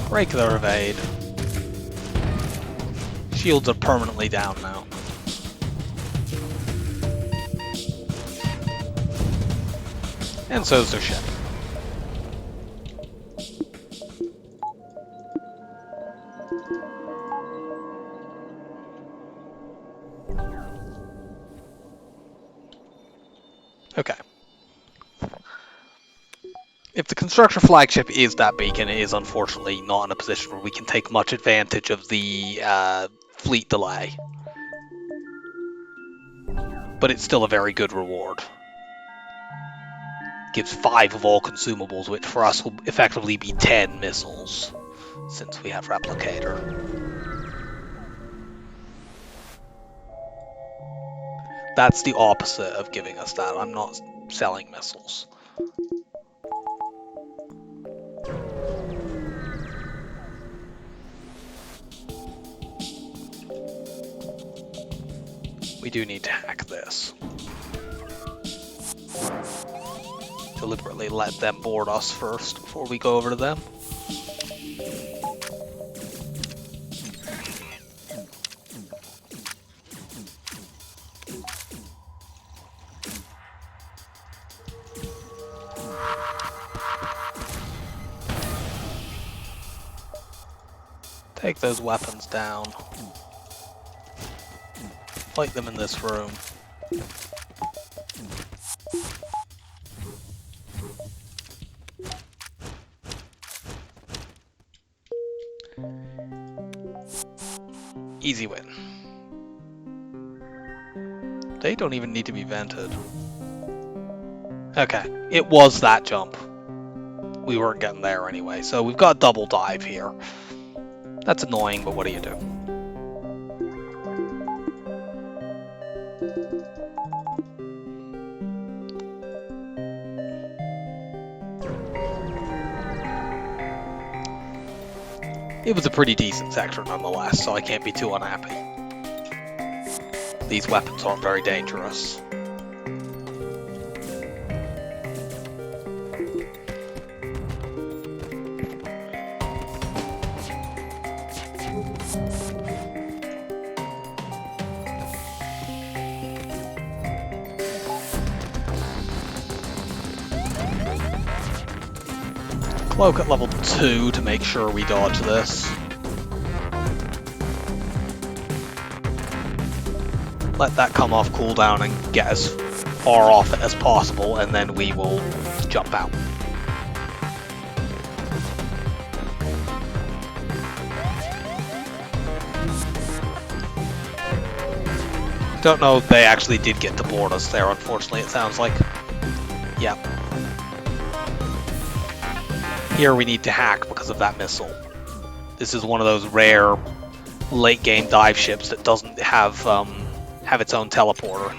Break their evade. Shields are permanently down now. And so's their ship. Okay. If the constructor flagship is that beacon, it is unfortunately not in a position where we can take much advantage of the fleet delay. But it's still a very good reward. Gives 5 of all consumables, which for us will effectively be 10 missiles, since we have Replicator. That's the opposite of giving us that. I'm not selling missiles. We do need to hack this. Deliberately let them board us first before we go over to them. Take those weapons down. Fight them in this room. Easy win. They don't even need to be vented. Okay, it was that jump. We weren't getting there anyway, so we've got a double dive here. That's annoying, but what do you do? It was a pretty decent sector nonetheless, so I can't be too unhappy. These weapons aren't very dangerous. Cloak at level 2 to make sure we dodge this. Let that come off cooldown and get as far off it as possible, and then we will jump out. Don't know if they actually did get to board us there, unfortunately, it sounds like. Yeah. Here we need to hack because of that missile. This is one of those rare late game dive ships that doesn't have its own teleporter.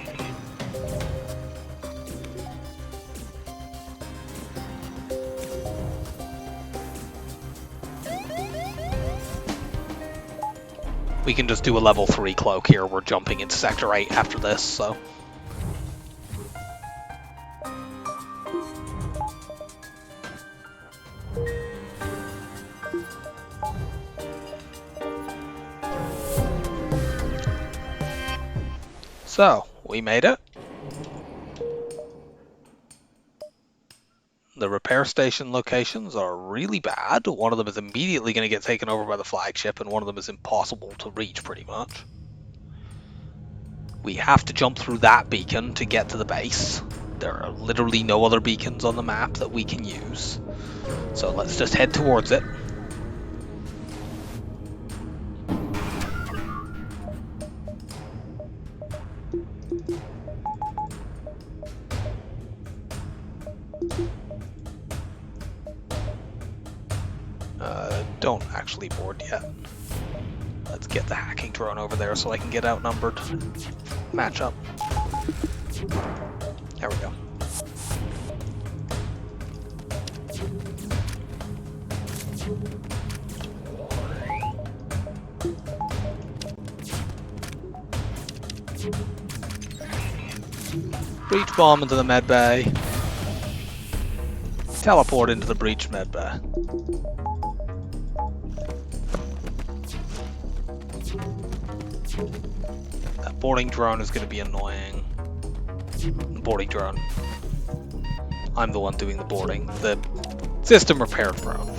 We can just do a level 3 cloak here. We're jumping into Sector 8 after this, so... So, we made it. The repair station locations are really bad. One of them is immediately going to get taken over by the flagship, and one of them is impossible to reach, pretty much. We have to jump through that beacon to get to the base. There are literally no other beacons on the map that we can use. So let's just head towards it. Don't actually board yet. Let's get the hacking drone over there so I can get outnumbered. Match up. There we go. Breach bomb into the med bay. Teleport into the breach med bay. That boarding drone is going to be annoying. The boarding drone. I'm the one doing the boarding. The system repair drone.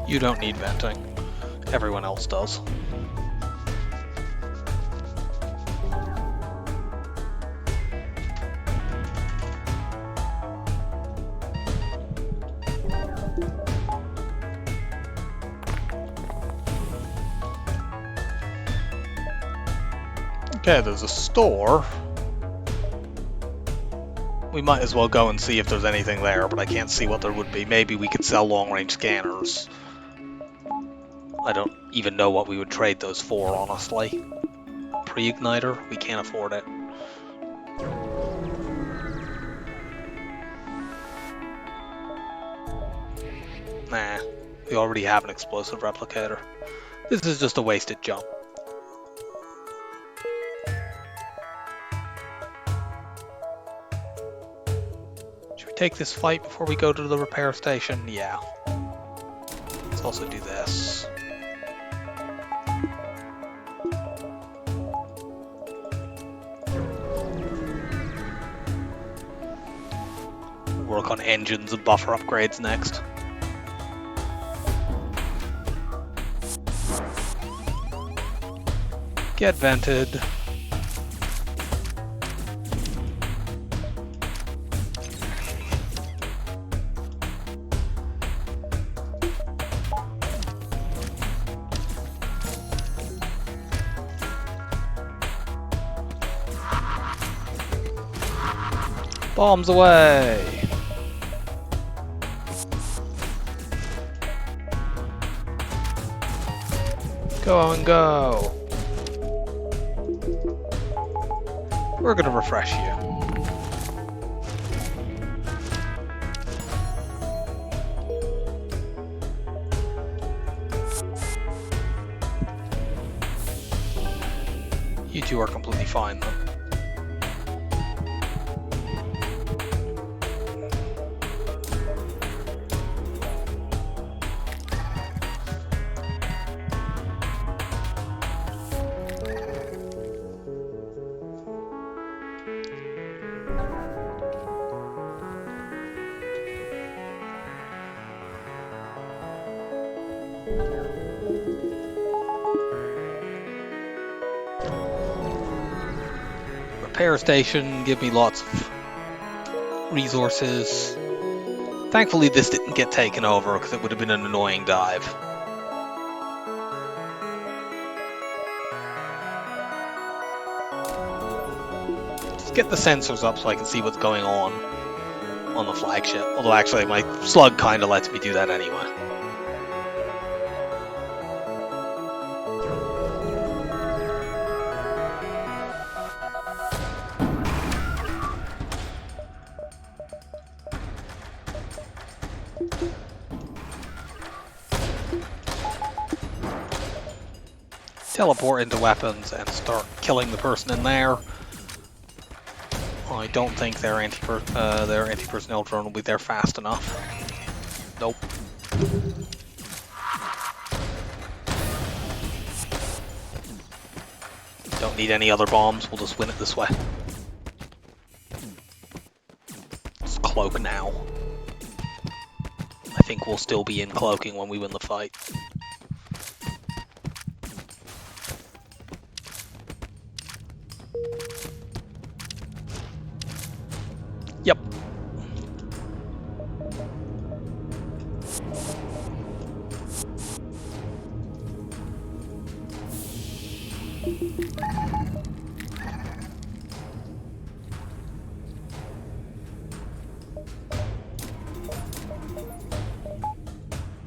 You don't need venting. Everyone else does. Okay, there's a store. We might as well go and see if there's anything there, but I can't see what there would be. Maybe we could sell long-range scanners. I don't even know what we would trade those for, honestly. Pre-igniter? We can't afford it. Nah, we already have an explosive replicator. This is just a wasted jump. Should we take this fight before we go to the repair station? Yeah. Let's also do this. Work on engines and buffer upgrades next. Get vented. Bombs away! Go and go! We're gonna refresh you. You two are completely fine though. repair station, give me lots of resources. Thankfully this didn't get taken over because it would have been an annoying dive. Just get the sensors up so I can see what's going on the flagship. Although actually my slug kind of lets me do that anyway. Teleport into weapons and start killing the person in there. I don't think their anti-personnel drone will be there fast enough. Nope. Don't need any other bombs, we'll just win it this way. Let's cloak now. I think we'll still be in cloaking when we win the fight. Yep.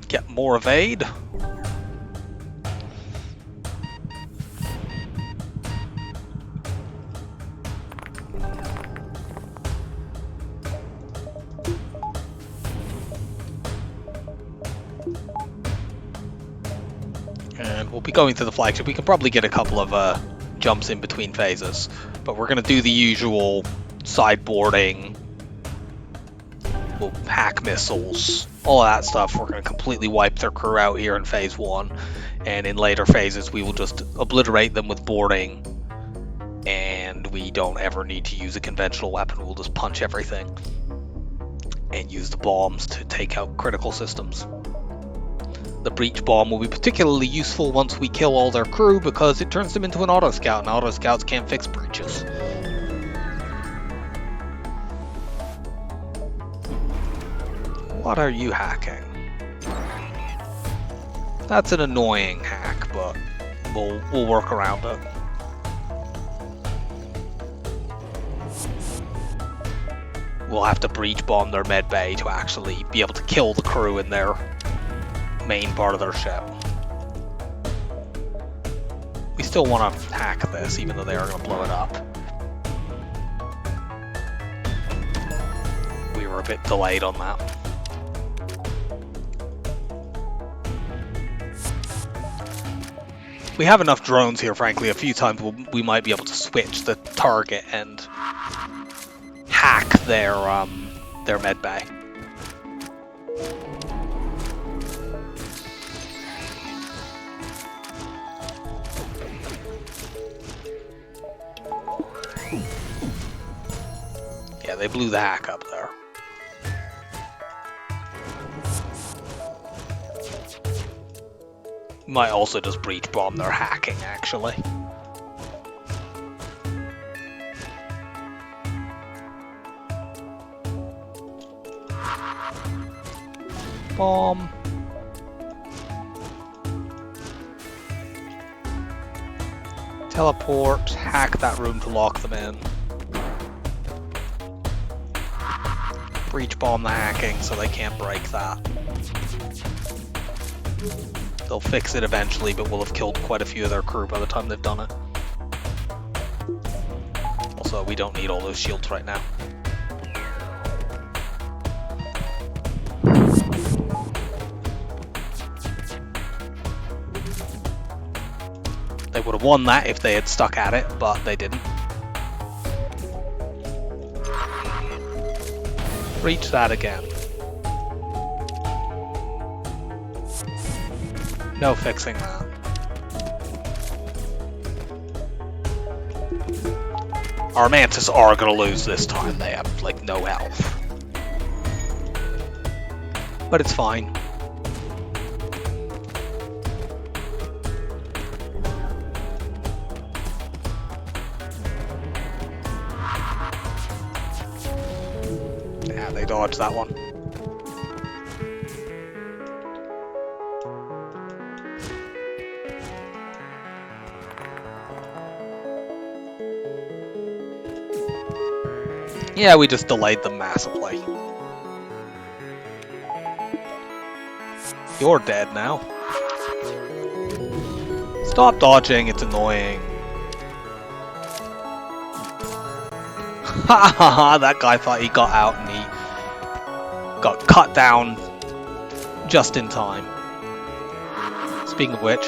Get more evade. And we'll be going to the flagship. We can probably get a couple of jumps in between phases, but we're going to do the usual sideboarding, we'll hack missiles, all of that stuff. We're going to completely wipe their crew out here in phase 1, and in later phases we will just obliterate them with boarding, and we don't ever need to use a conventional weapon. We'll just punch everything and use the bombs to take out critical systems. The breach bomb will be particularly useful once we kill all their crew because it turns them into an auto scout, and auto scouts can't fix breaches. What are you hacking? That's an annoying hack, but we'll work around it. We'll have to breach bomb their med bay to actually be able to kill the crew in their main part of their ship. We still want to hack this, even though they are going to blow it up. We were a bit delayed on that. We have enough drones here, frankly. A few times we might be able to switch the target and hack their med bay. Yeah, they blew the hack up there. Might also just breach bomb their hacking, actually. Bomb. Teleport, hack that room to lock them in. Breach bomb the hacking so they can't break that. They'll fix it eventually, but we'll have killed quite a few of their crew by the time they've done it. Also, we don't need all those shields right now. They would have won that if they had stuck at it, but they didn't. Breach that again. No fixing that. Our Mantis are gonna lose this time. They have like no health. But it's fine. dodge that one. Yeah, we just delayed them massively. You're dead now. Stop dodging, it's annoying. Ha ha ha, that guy thought he got out and he got cut down just in time. Speaking of which,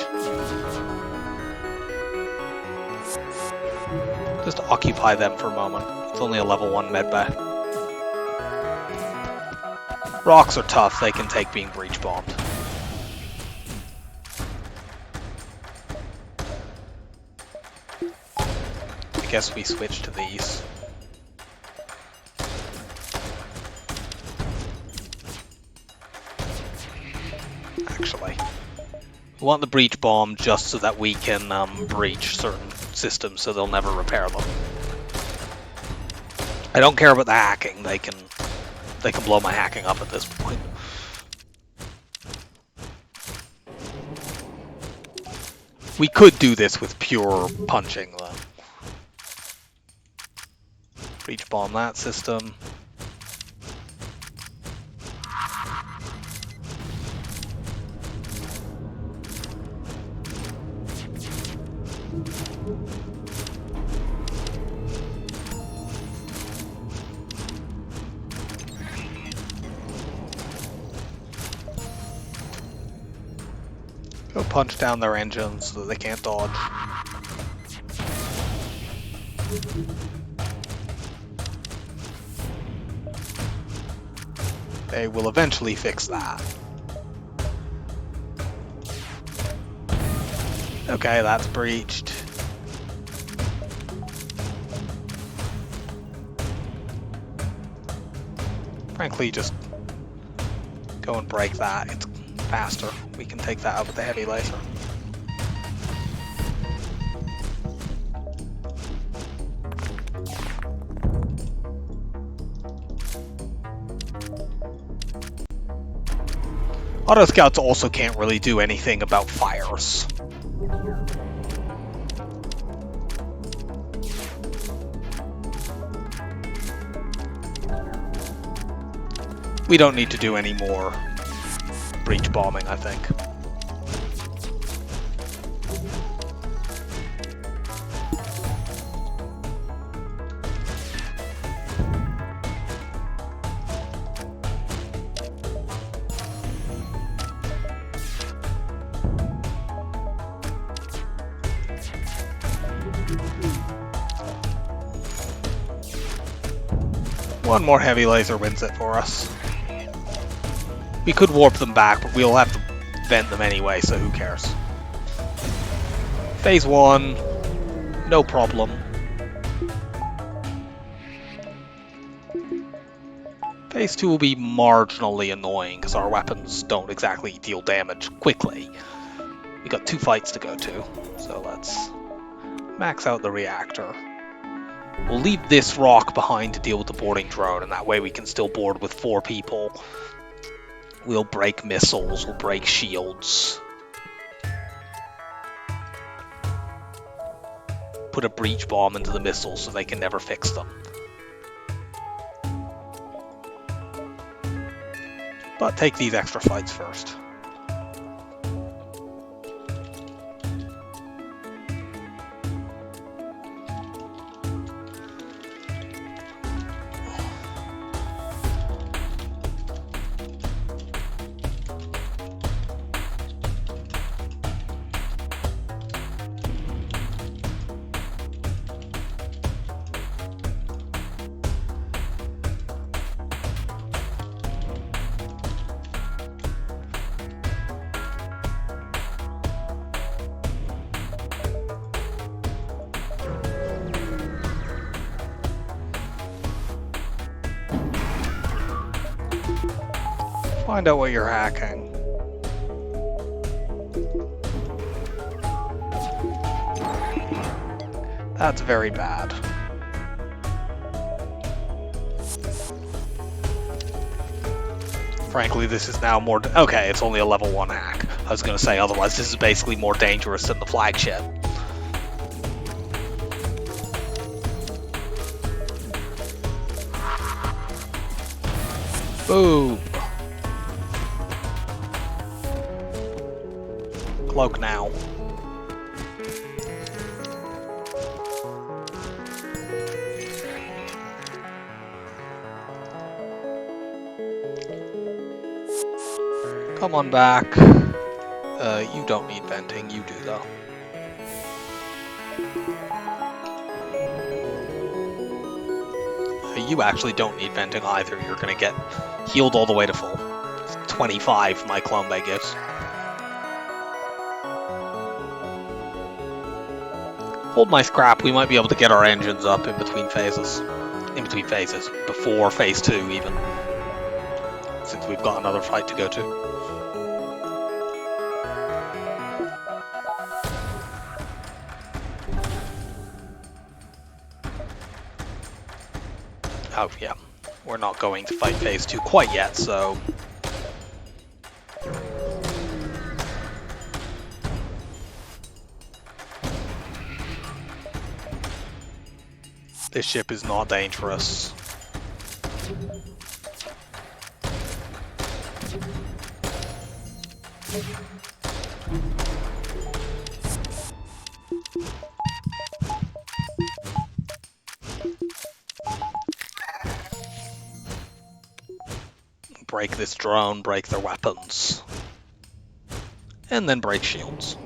just occupy them for a moment. It's only a level 1 medbay. Rocks are tough, they can take being breach bombed. I guess we switch to these. Actually, we want the breach bomb just so that we can breach certain systems so they'll never repair them. I don't care about the hacking, they can blow my hacking up at this point. We could do this with pure punching though. Breach bomb that system. Go punch down their engines so that they can't dodge. They will eventually fix that. Okay, that's breached. Frankly, just go and break that. It's faster. We can take that out with the heavy laser. Auto scouts also can't really do anything about fires. We don't need to do any more breach bombing, I think. One more heavy laser wins it for us. We could warp them back, but we'll have to vent them anyway, so who cares? Phase 1, no problem. Phase 2 will be marginally annoying, because our weapons don't exactly deal damage quickly. We got 2 fights to go to, so let's max out the reactor. We'll leave this rock behind to deal with the boarding drone, and that way we can still board with 4 people. We'll break missiles, we'll break shields. Put a breach bomb into the missiles so they can never fix them. But take these extra fights first. Find out what you're hacking. That's very bad. Frankly, this is now more... Okay, it's only a level 1 hack. I was going to say, otherwise this is basically more dangerous than the flagship. Boom! Cloak now. Come on back. You don't need venting, you do though. You actually don't need venting either, you're gonna get healed all the way to full. It's 25 my clone bay gives. Hold my scrap, we might be able to get our engines up in between phases. Before phase 2 even. Since we've got another fight to go to. Oh yeah, we're not going to fight phase 2 quite yet, so... This ship is not dangerous. Break this drone, break their weapons. And then break shields.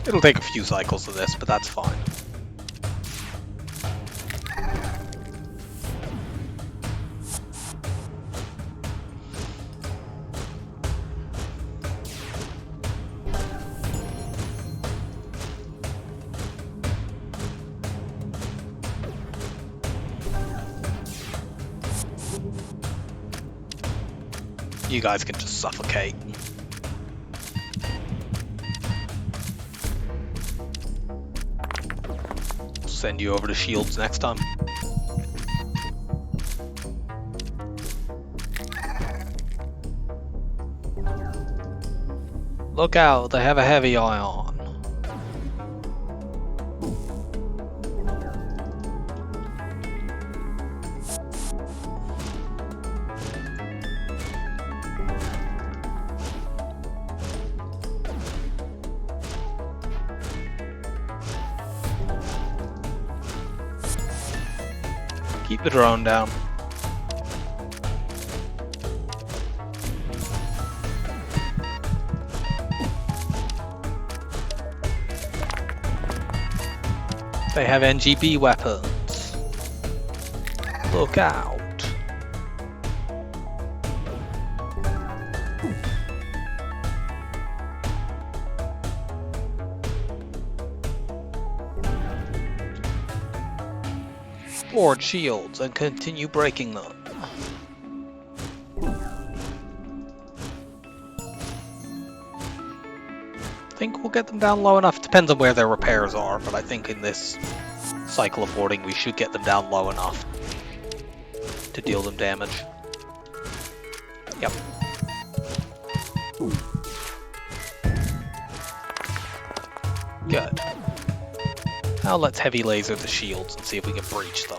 It'll take a few cycles of this, but that's fine. You guys can just suffocate. Send you over to shields next time. Look out, they have a heavy ion. Keep the drone down. They have NGB weapons. Look out. Board shields and continue breaking them. I think we'll get them down low enough. Depends on where their repairs are, but I think in this cycle of boarding we should get them down low enough to deal them damage. Yep. Good. Now let's heavy laser the shields and see if we can breach them.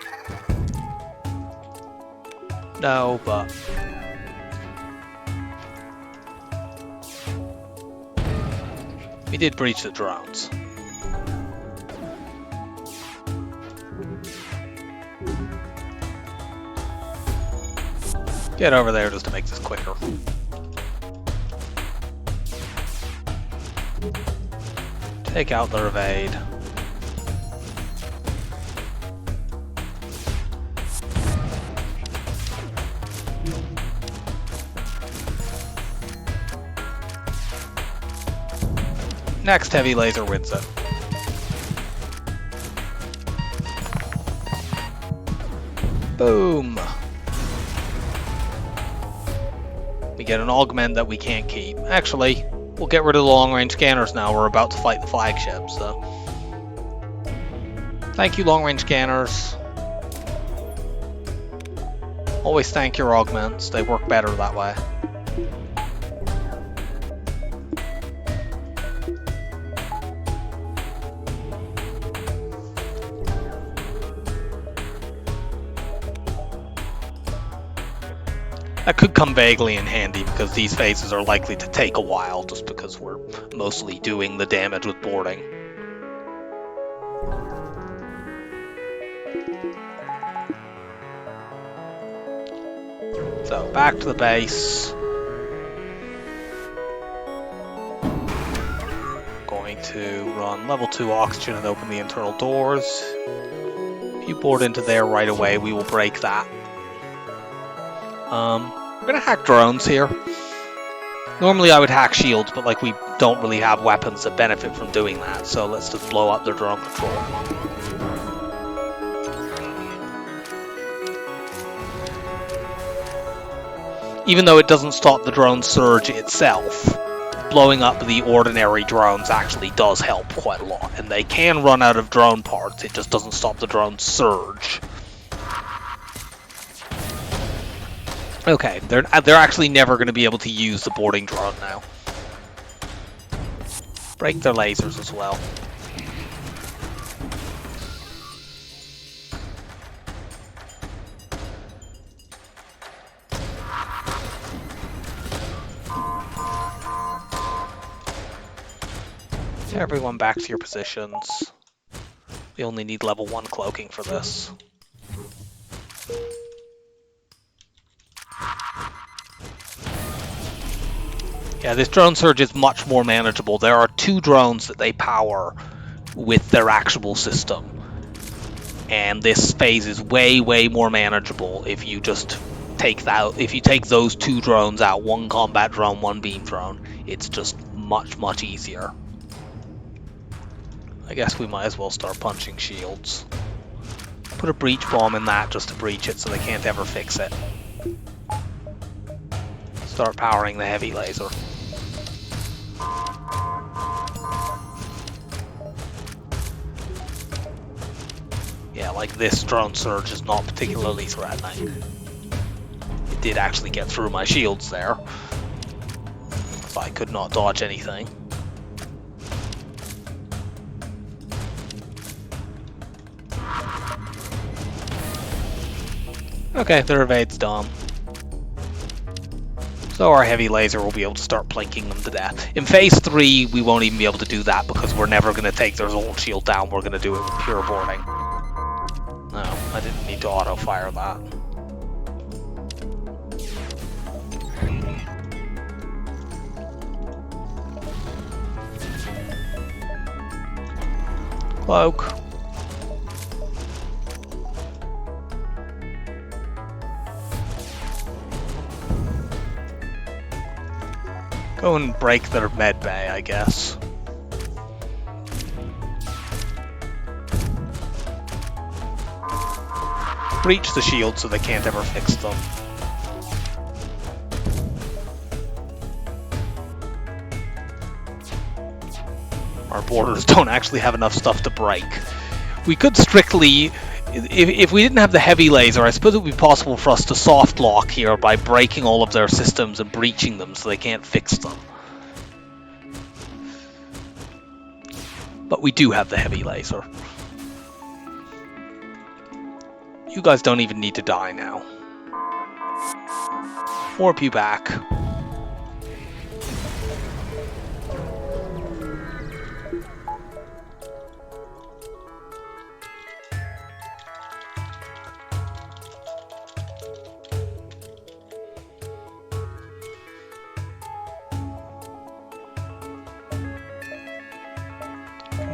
No, but... we did breach the drones. Get over there just to make this quicker. Take out their evade. Next heavy laser wins it. Boom! We get an augment that we can't keep. Actually, we'll get rid of the long-range scanners now. We're about to fight the flagship, so... Thank you, long-range scanners. Always thank your augments. They work better that way. That could come vaguely in handy because these phases are likely to take a while just because we're mostly doing the damage with boarding. So back to the base. Going to run level 2 oxygen and open the internal doors. If you board into there right away, we will break that. We're gonna hack drones here. Normally I would hack shields, but like we don't really have weapons that benefit from doing that, so let's just blow up their drone control. Even though it doesn't stop the drone surge itself, blowing up the ordinary drones actually does help quite a lot, and they can run out of drone parts, it just doesn't stop the drone surge. Okay, they're actually never going to be able to use the boarding drone now. Break their lasers as well. Everyone back to your positions. We only need level 1 cloaking for this. Yeah, this drone surge is much more manageable. There are 2 drones that they power with their actual system. And this phase is way, way more manageable if you just take that. If you take those 2 drones out, 1 combat drone, 1 beam drone, it's just much, much easier. I guess we might as well start punching shields. Put a breach bomb in that just to breach it so they can't ever fix it. Start powering the heavy laser. Yeah, like this drone surge is not particularly threatening. It did actually get through my shields there. So I could not dodge anything. Okay, their evade's done. So our heavy laser will be able to start plinking them to death. In phase 3, we won't even be able to do that because we're never going to take their Zolt shield down. We're going to do it with pure boarding. No, I didn't need to auto-fire that. Cloak. Go and break their med bay, I guess. Breach the shield so they can't ever fix them. Our boarders don't actually have enough stuff to break. We could strictly... If we didn't have the heavy laser, I suppose it would be possible for us to soft lock here by breaking all of their systems and breaching them so they can't fix them. But we do have the heavy laser. You guys don't even need to die now. Warp you back.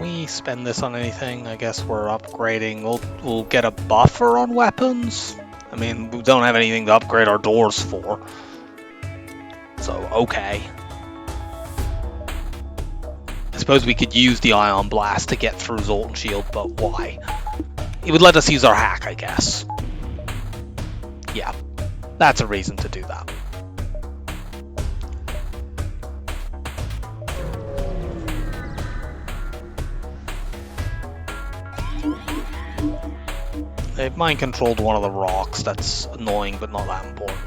We spend this on anything? I guess we're upgrading. We'll get a buffer on weapons. I mean, we don't have anything to upgrade our doors for. So, okay. I suppose we could use the Ion Blast to get through Zolt and Shield, but why? It would let us use our hack, I guess. Yeah, that's a reason to do that. They've mind-controlled one of the rocks. That's annoying, but not that important.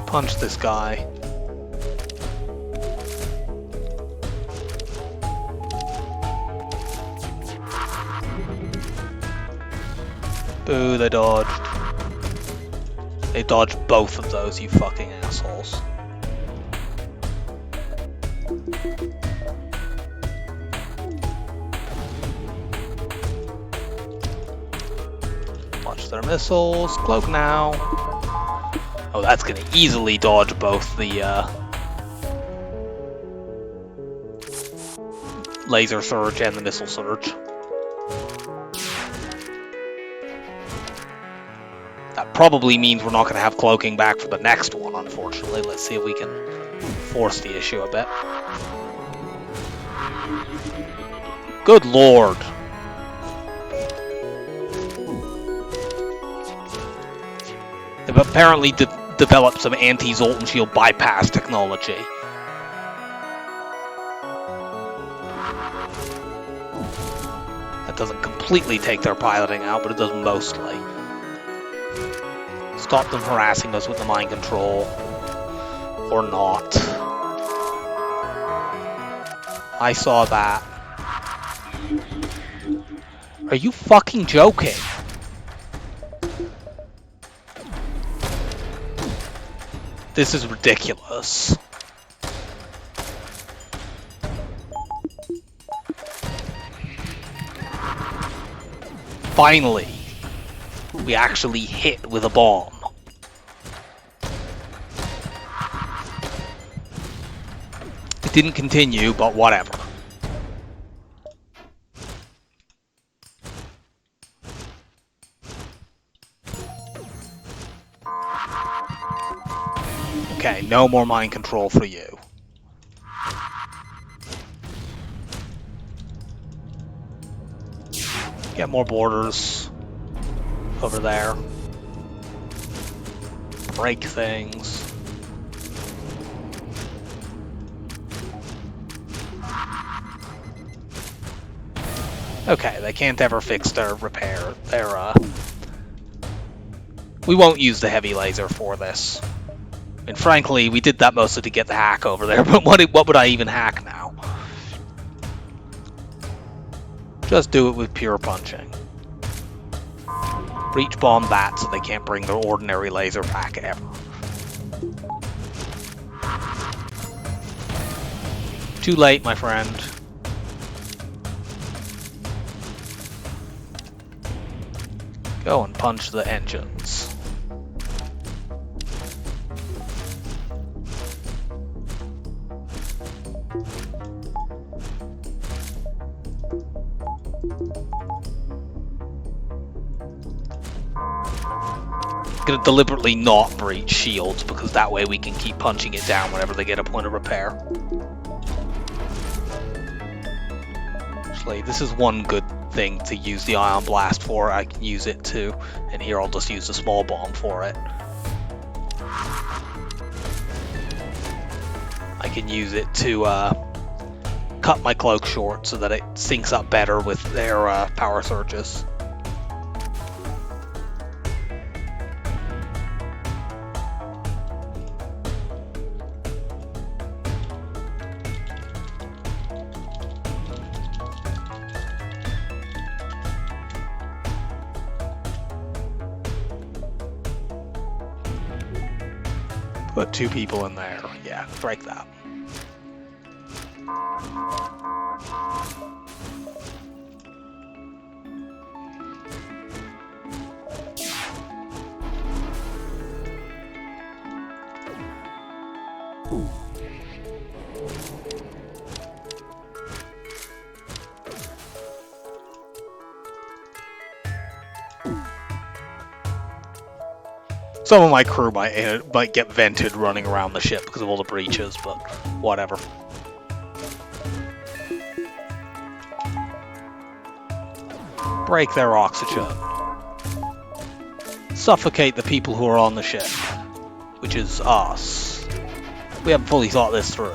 Punch this guy. Boo, they dodged. They dodged both of those, you fucking assholes. Watch their missiles. Cloak now. Oh, that's gonna easily dodge both the laser surge and the missile surge. That probably means we're not going to have cloaking back for the next one, unfortunately. Let's see if we can force the issue a bit. Good lord. They've apparently developed some anti-Zoltan shield bypass technology. That doesn't completely take their piloting out, but it does mostly. Stop them harassing us with the mind control. Or not. I saw that. Are you fucking joking? This is ridiculous. Finally, we actually hit with a bomb. It didn't continue, but whatever. Okay, no more mind control for you. Get more borders over there. Break things. Okay, they can't ever fix their repair. We won't use the heavy laser for this. And frankly, we did that mostly to get the hack over there, but what would I even hack now? Just do it with pure punching. Breach bomb that so they can't bring their ordinary laser back ever. Too late, my friend. Go and punch the engines. I'm gonna deliberately not breach shields because that way we can keep punching it down whenever they get a point of repair. Actually, this is one good thing to use the ion blast for. I can use it too, and here I'll just use the small bomb for it. I can use it to cut my cloak short so that it syncs up better with their power surges. Put 2 people in there. Yeah, break that. Some of my crew might get vented running around the ship because of all the breaches, but whatever. break their oxygen, suffocate the people who are on the ship, which is us. We haven't fully thought this through.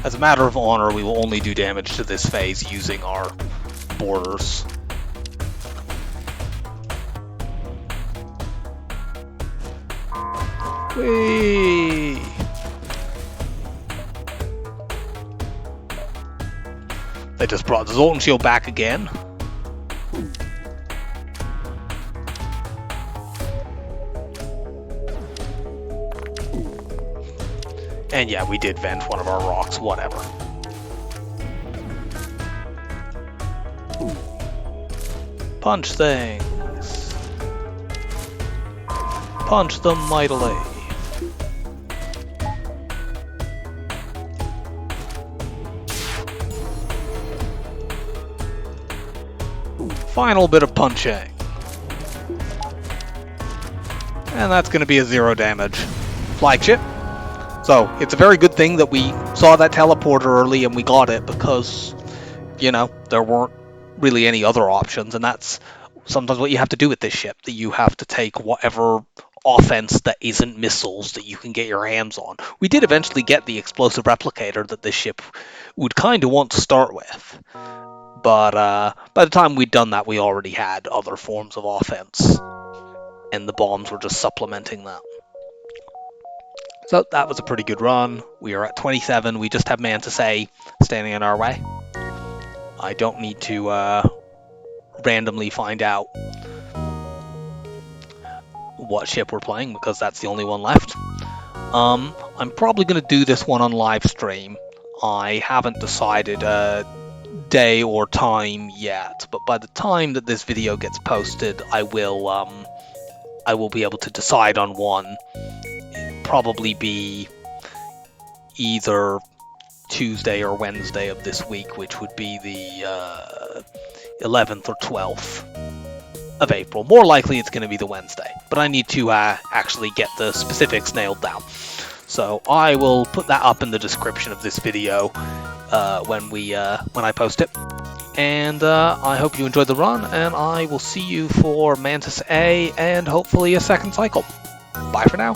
As a matter of honor, we will only do damage to this phase using our borders. Whee! They just brought the Zoltan Shield back again. And yeah, we did vent one of our rocks, whatever. Punch things. Punch them mightily. Final bit of punching. And that's going to be a 0 damage flagship. So, it's a very good thing that we saw that teleporter early and we got it because, you know, there weren't really any other options, and that's sometimes what you have to do with this ship, that you have to take whatever offense that isn't missiles that you can get your hands on. We did eventually get the explosive replicator that this ship would kind of want to start with, but by the time we'd done that, we already had other forms of offense, and the bombs were just supplementing that. So that was a pretty good run. We are at 27. We just have Mantis A standing in our way. I don't need to randomly find out what ship we're playing because that's the only one left. I'm probably going to do this one on live stream. I haven't decided a day or time yet, but by the time that this video gets posted, I will be able to decide on one. Probably be either Tuesday or Wednesday of this week, which would be the 11th or 12th of April. More likely it's going to be the Wednesday, but I need to actually get the specifics nailed down. So I will put that up in the description of this video when I post it. And I hope you enjoyed the run, and I will see you for Mantis A and hopefully a second cycle. Bye for now.